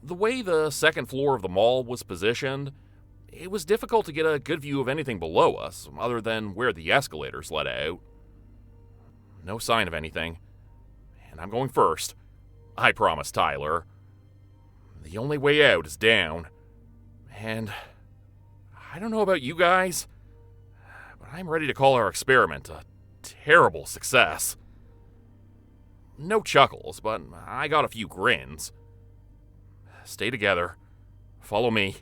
The way the second floor of the mall was positioned, it was difficult to get a good view of anything below us other than where the escalators led out. No sign of anything, and I'm going first, I promised Tyler. The only way out is down, and I don't know about you guys, but I'm ready to call our experiment a terrible success. No chuckles, but I got a few grins. "Stay together. Follow me."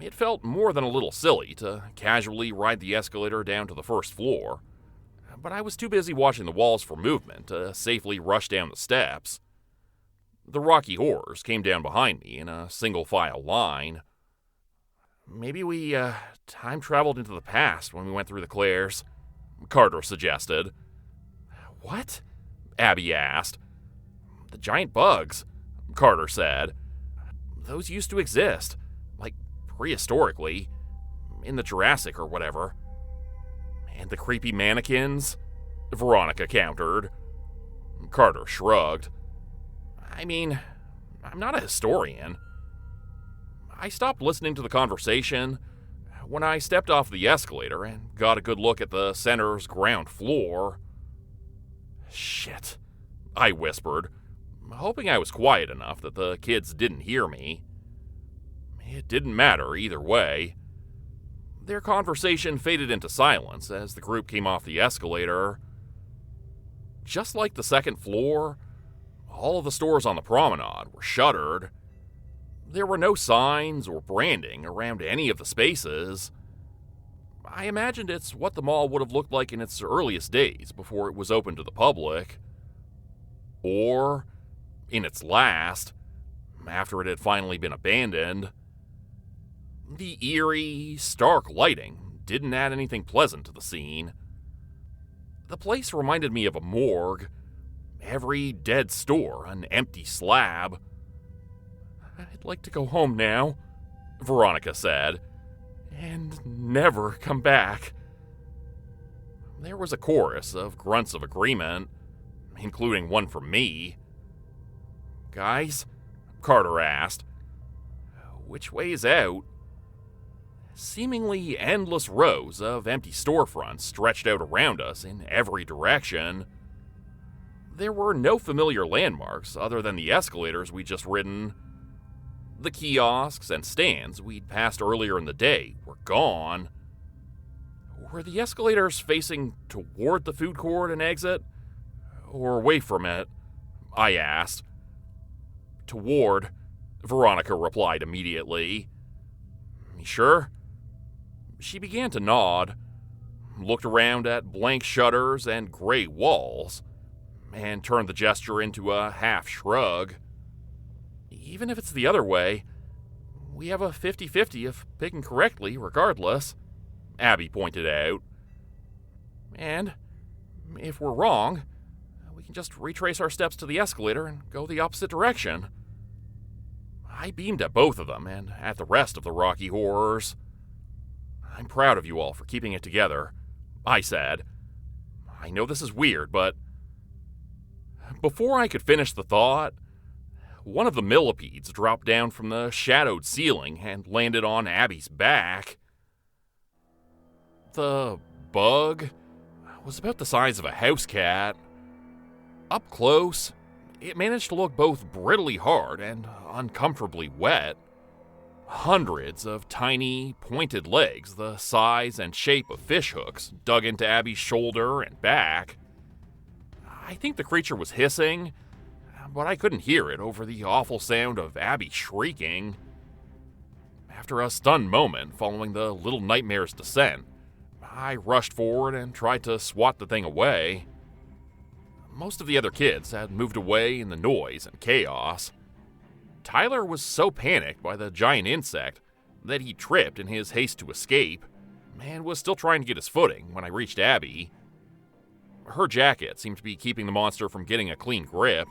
It felt more than a little silly to casually ride the escalator down to the first floor, but I was too busy watching the walls for movement to safely rush down the steps. The Rocky Horrors came down behind me in a single-file line. "Maybe we time-traveled into the past when we went through the Claires," Carter suggested. "What?" Abby asked. "The giant bugs," Carter said. "Those used to exist, like prehistorically, in the Jurassic or whatever." "And the creepy mannequins?" Veronica countered. Carter shrugged. "I mean, I'm not a historian." I stopped listening to the conversation when I stepped off the escalator and got a good look at the center's ground floor. "Shit," I whispered, hoping I was quiet enough that the kids didn't hear me. It didn't matter either way. Their conversation faded into silence as the group came off the escalator. Just like the second floor, all of the stores on the promenade were shuttered. There were no signs or branding around any of the spaces. I imagined it's what the mall would have looked like in its earliest days before it was open to the public. Or in its last, after it had finally been abandoned. The eerie, stark lighting didn't add anything pleasant to the scene. The place reminded me of a morgue. Every dead store an empty slab. "I'd like to go home now," Veronica said, "and never come back." There was a chorus of grunts of agreement, including one from me. "Guys," Carter asked, "which way is out?" Seemingly endless rows of empty storefronts stretched out around us in every direction. There were no familiar landmarks other than the escalators we'd just ridden. The kiosks and stands we'd passed earlier in the day were gone. Were the escalators facing toward the food court and exit? Or away from it? I asked. Toward, Veronica replied immediately. You sure? She began to nod, looked around at blank shutters and gray walls, and turned the gesture into a half shrug. Even if it's the other way, we have a 50-50 of picking correctly regardless, Abby pointed out. And if we're wrong, we can just retrace our steps to the escalator and go the opposite direction. I beamed at both of them and at the rest of the Rocky Horrors. I'm proud of you all for keeping it together, I said. I know this is weird, but... Before I could finish the thought, one of the millipedes dropped down from the shadowed ceiling and landed on Abby's back. The bug was about the size of a house cat. Up close, it managed to look both brittly hard and uncomfortably wet. Hundreds of tiny, pointed legs the size and shape of fishhooks dug into Abby's shoulder and back. I think the creature was hissing, but I couldn't hear it over the awful sound of Abby shrieking. After a stunned moment following the little nightmare's descent, I rushed forward and tried to swat the thing away. Most of the other kids had moved away in the noise and chaos. Tyler was so panicked by the giant insect that he tripped in his haste to escape and was still trying to get his footing when I reached Abby. Her jacket seemed to be keeping the monster from getting a clean grip,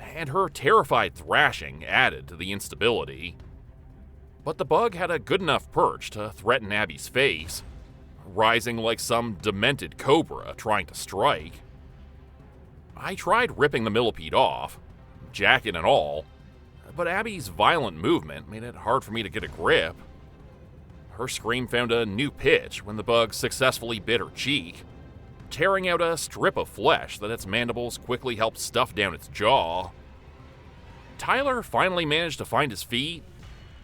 and her terrified thrashing added to the instability. But the bug had a good enough perch to threaten Abby's face, rising like some demented cobra trying to strike. I tried ripping the millipede off, jacket and all, but Abby's violent movement made it hard for me to get a grip. Her scream found a new pitch when the bug successfully bit her cheek, tearing out a strip of flesh that its mandibles quickly helped stuff down its jaw. Tyler finally managed to find his feet,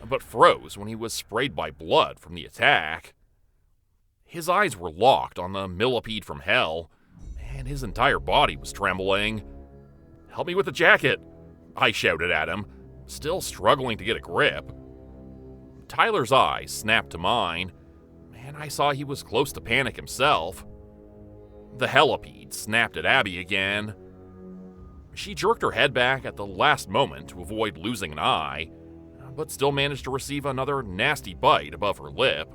but froze when he was sprayed by blood from the attack. His eyes were locked on the millipede from hell, and his entire body was trembling. "Help me with the jacket," I shouted at him, still struggling to get a grip. Tyler's eyes snapped to mine, and I saw he was close to panic himself. The helipede snapped at Abby again. She jerked her head back at the last moment to avoid losing an eye, but still managed to receive another nasty bite above her lip.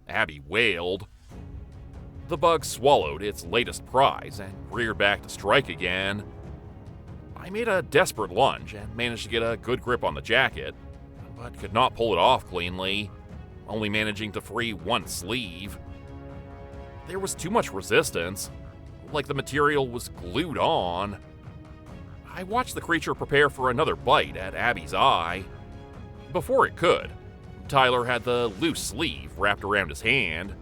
Abby wailed. The bug swallowed its latest prize and reared back to strike again. I made a desperate lunge and managed to get a good grip on the jacket, but could not pull it off cleanly, only managing to free one sleeve. There was too much resistance, like the material was glued on. I watched the creature prepare for another bite at Abby's eye. Before it could, Tyler had the loose sleeve wrapped around his hand.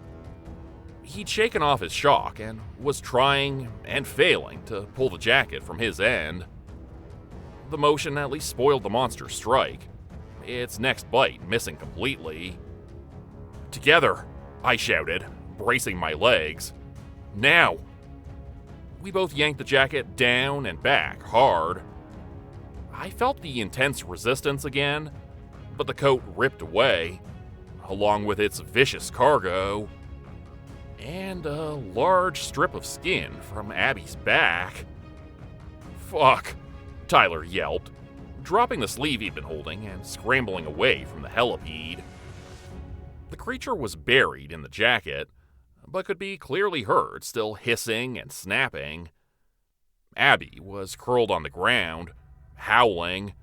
He'd shaken off his shock and was trying and failing to pull the jacket from his end. The motion at least spoiled the monster's strike, its next bite missing completely. "Together," I shouted, bracing my legs. "Now!" We both yanked the jacket down and back hard. I felt the intense resistance again, but the coat ripped away, along with its vicious cargo, and a large strip of skin from Abby's back. "Fuck!" Tyler yelped, dropping the sleeve he'd been holding and scrambling away from the helipede. The creature was buried in the jacket, but could be clearly heard still hissing and snapping. Abby was curled on the ground, howling,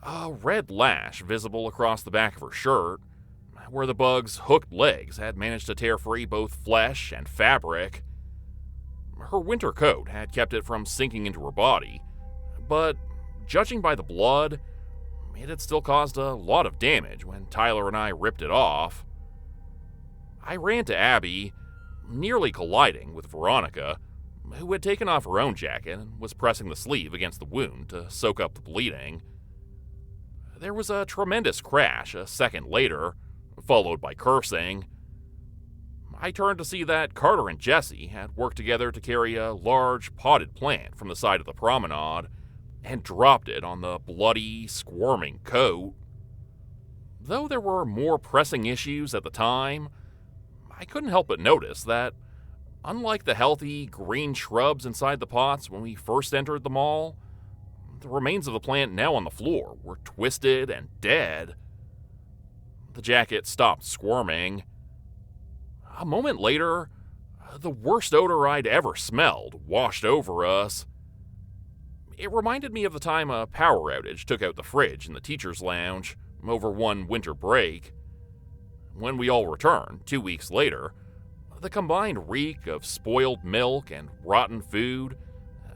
a red lash visible across the back of her shirt, where the bug's hooked legs had managed to tear free both flesh and fabric. Her winter coat had kept it from sinking into her body, but judging by the blood, it had still caused a lot of damage when Tyler and I ripped it off. I ran to Abby, nearly colliding with Veronica, who had taken off her own jacket and was pressing the sleeve against the wound to soak up the bleeding. There was a tremendous crash a second later, followed by cursing. I turned to see that Carter and Jesse had worked together to carry a large potted plant from the side of the promenade and dropped it on the bloody, squirming coat. Though there were more pressing issues at the time, I couldn't help but notice that, unlike the healthy green shrubs inside the pots when we first entered the mall, the remains of the plant now on the floor were twisted and dead. The jacket stopped squirming. A moment later, the worst odor I'd ever smelled washed over us. It reminded me of the time a power outage took out the fridge in the teacher's lounge over one winter break. When we all returned 2 weeks later, the combined reek of spoiled milk and rotten food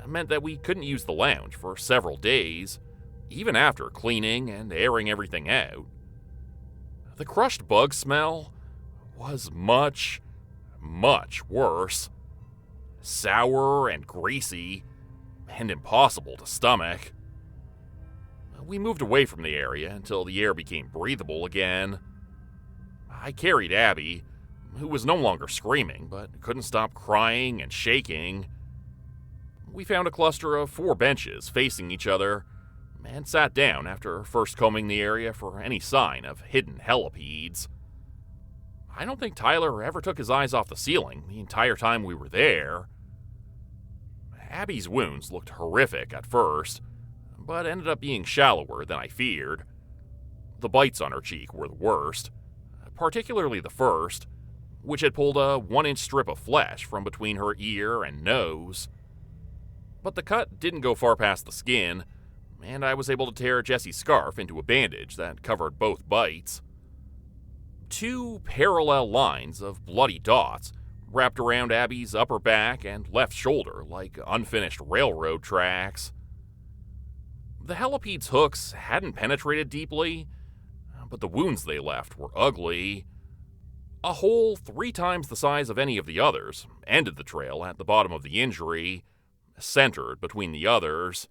meant that we couldn't use the lounge for several days, even after cleaning and airing everything out. The crushed bug smell was much, much worse. Sour and greasy, and impossible to stomach. We moved away from the area until the air became breathable again. I carried Abby, who was no longer screaming, but couldn't stop crying and shaking. We found a cluster of 4 benches facing each other, and sat down after first combing the area for any sign of hidden helipedes. I don't think Tyler ever took his eyes off the ceiling the entire time we were there. Abby's wounds looked horrific at first, but ended up being shallower than I feared. The bites on her cheek were the worst, particularly the first, which had pulled a 1-inch strip of flesh from between her ear and nose. But the cut didn't go far past the skin, and I was able to tear Jesse's scarf into a bandage that covered both bites. 2 parallel lines of bloody dots wrapped around Abby's upper back and left shoulder like unfinished railroad tracks. The helipede's hooks hadn't penetrated deeply, but the wounds they left were ugly. A hole 3 times the size of any of the others ended the trail at the bottom of the injury, centered between the others.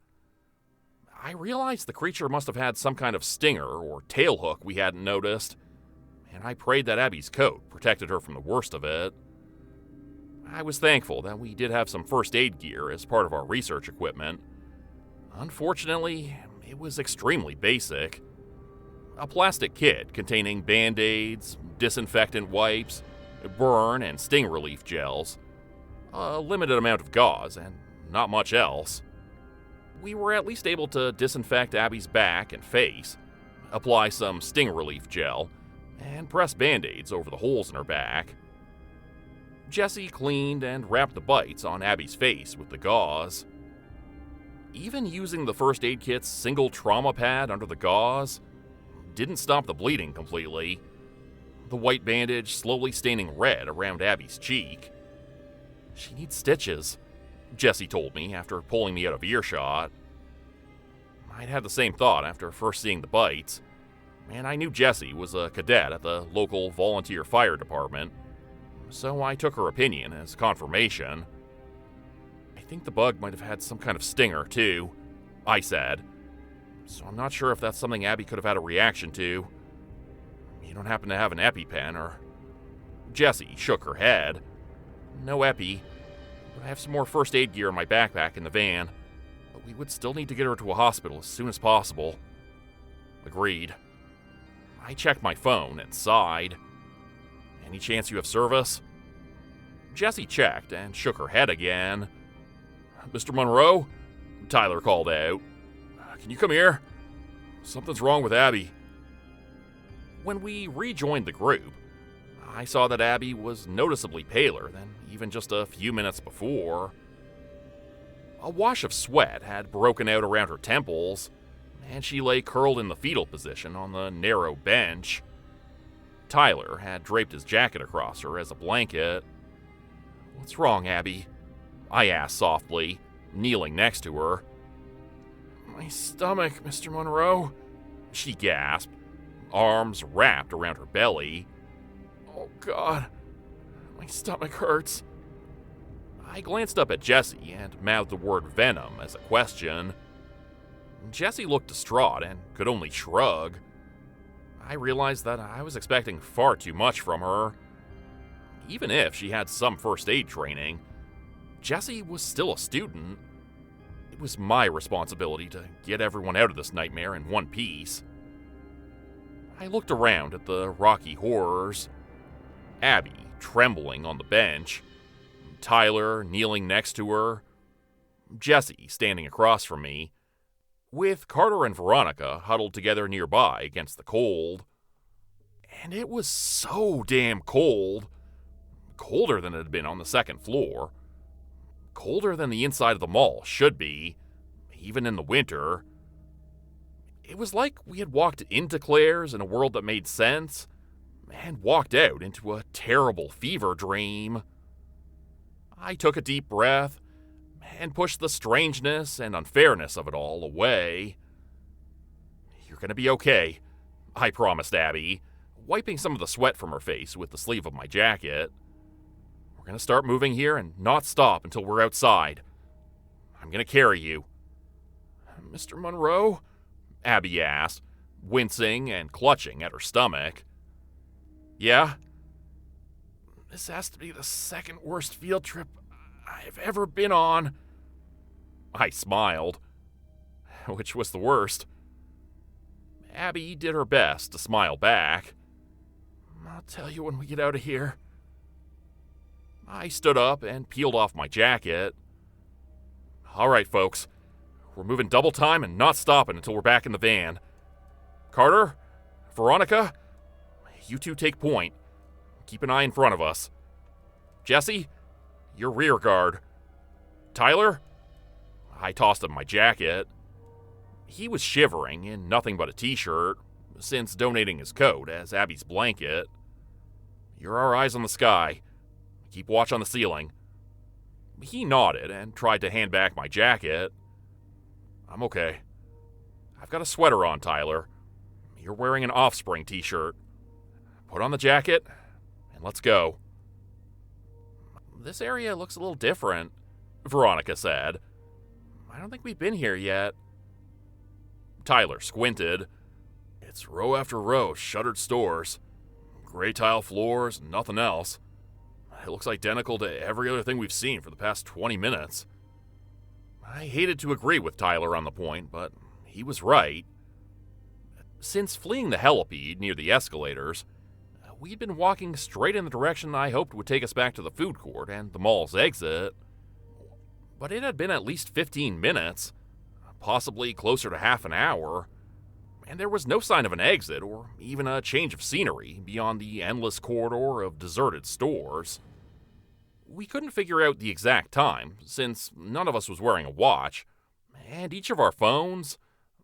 I realized the creature must have had some kind of stinger or tail hook we hadn't noticed, and I prayed that Abby's coat protected her from the worst of it. I was thankful that we did have some first aid gear as part of our research equipment. Unfortunately, it was extremely basic. A plastic kit containing Band-Aids, disinfectant wipes, burn and sting relief gels, a limited amount of gauze, and not much else. We were at least able to disinfect Abby's back and face, apply some sting relief gel, and press Band-Aids over the holes in her back. Jesse cleaned and wrapped the bites on Abby's face with the gauze. Even using the first aid kit's single trauma pad under the gauze didn't stop the bleeding completely, the white bandage slowly staining red around Abby's cheek. "She needs stitches," Jesse told me after pulling me out of earshot. I'd had the same thought after first seeing the bites, and I knew Jesse was a cadet at the local volunteer fire department, so I took her opinion as confirmation. "I think the bug might have had some kind of stinger, too," I said, "so I'm not sure if that's something Abby could have had a reaction to. You don't happen to have an EpiPen, or—" Jessie shook her head. "No epi, but I have some more first aid gear in my backpack in the van, but we would still need to get her to a hospital as soon as possible." Agreed. I checked my phone and sighed. "Any chance you have service?" Jessie checked and shook her head again. "Mr. Monroe?" Tyler called out. "Can you come here? Something's wrong with Abby." When we rejoined the group, I saw that Abby was noticeably paler than even just a few minutes before. A wash of sweat had broken out around her temples, and she lay curled in the fetal position on the narrow bench. Tyler had draped his jacket across her as a blanket. "What's wrong, Abby?" I asked softly, kneeling next to her. "My stomach, Mr. Monroe," she gasped, arms wrapped around her belly. "Oh, God, My stomach hurts. I glanced up at Jessie and mouthed the word venom as a question. Jessie looked distraught and could only shrug. I realized that I was expecting far too much from her. Even if she had some first aid training, Jessie was still a student. It was my responsibility to get everyone out of this nightmare in one piece. I looked around at the rocky horrors. Abby trembling on the bench, Tyler kneeling next to her, Jessie standing across from me, with Carter and Veronica huddled together nearby against the cold. And it was so damn cold. Colder than it had been on the second floor. Colder than the inside of the mall should be, even in the winter. It was like we had walked into Claire's in a world that made sense, and walked out into a terrible fever dream. I took a deep breath and pushed the strangeness and unfairness of it all away. "You're gonna be okay," I promised Abby, wiping some of the sweat from her face with the sleeve of my jacket. "We're gonna start moving here and not stop until we're outside. I'm gonna carry you." "Mr. Monroe?" Abby asked, wincing and clutching at her stomach. "Yeah?" "This has to be the second worst field trip I've ever been on." I smiled. Which was the worst? Abby did her best to smile back. "I'll tell you when we get out of here." I stood up and peeled off my jacket. "All right, folks. We're moving double time and not stopping until we're back in the van. Carter, Veronica, you two take point. Keep an eye in front of us. Jessie, you're rear guard. Tyler?" I tossed him my jacket. He was shivering in nothing but a t-shirt, since donating his coat as Abby's blanket. "You're our eyes on the sky. Keep watch on the ceiling." He nodded and tried to hand back my jacket. "I'm okay. I've got a sweater on, Tyler. You're wearing an Offspring t-shirt. Put on the jacket, and let's go." "This area looks a little different," Veronica said. "I don't think we've been here yet." Tyler squinted. "It's row after row of shuttered stores. Gray tile floors, nothing else. It looks identical to every other thing we've seen for the past 20 minutes. I hated to agree with Tyler on the point, but he was right. Since fleeing the helipede near the escalators, we'd been walking straight in the direction I hoped would take us back to the food court and the mall's exit. But it had been at least 15 minutes, possibly closer to half an hour, and there was no sign of an exit or even a change of scenery beyond the endless corridor of deserted stores. We couldn't figure out the exact time, since none of us was wearing a watch, and each of our phones,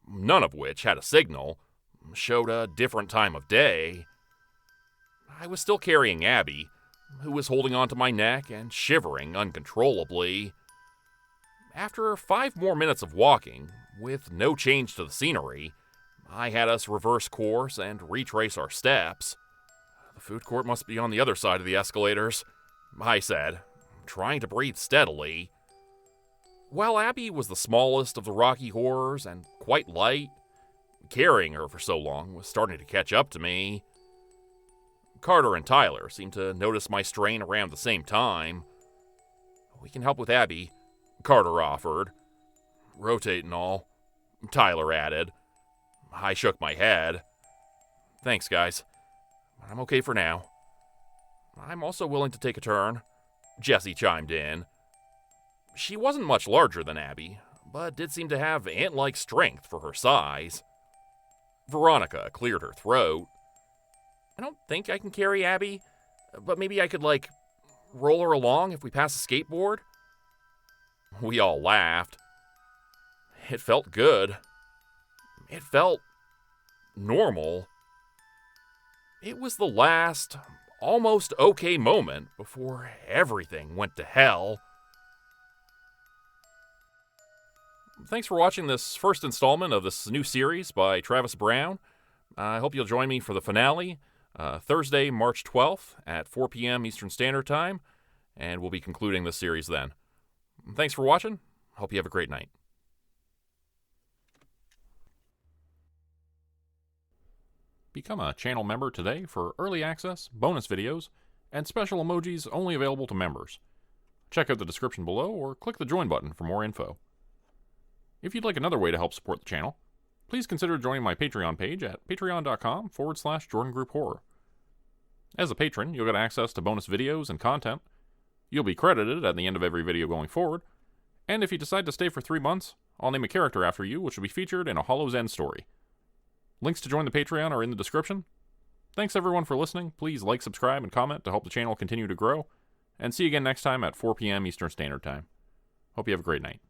none of which had a signal, showed a different time of day. I was still carrying Abby, who was holding onto my neck and shivering uncontrollably. After 5 more minutes of walking, with no change to the scenery, I had us reverse course and retrace our steps. "The food court must be on the other side of the escalators," I said, trying to breathe steadily. While Abby was the smallest of the Rocky Horrors and quite light, carrying her for so long was starting to catch up to me. Carter and Tyler seemed to notice my strain around the same time. "We can help with Abby," Carter offered. "Rotate and all," Tyler added. I shook my head. "Thanks, guys. I'm okay for now." "I'm also willing to take a turn," Jessie chimed in. She wasn't much larger than Abby, but did seem to have ant-like strength for her size. Veronica cleared her throat. "I don't think I can carry Abby, but maybe I could, roll her along if we pass a skateboard." We all laughed. It felt good. It felt normal. It was the last, almost okay moment before everything went to hell. Thanks for watching this first installment of this new series by Travis Brown. I hope you'll join me for the finale. Thursday, March 12th at 4 p.m. Eastern Standard Time, and we'll be concluding the series then. Thanks for watching. Hope you have a great night. Become a channel member today for early access, bonus videos, and special emojis only available to members. Check out the description below or click the join button for more info. If you'd like another way to help support the channel, please consider joining my Patreon page at patreon.com/Jordan Grupe Horror. As a patron, you'll get access to bonus videos and content. You'll be credited at the end of every video going forward, and if you decide to stay for 3 months, I'll name a character after you which will be featured in a Hollow's End story. Links to join the Patreon are in the description. Thanks everyone for listening. Please like, subscribe, and comment to help the channel continue to grow. And see you again next time at 4 p.m. Eastern Standard Time. Hope you have a great night.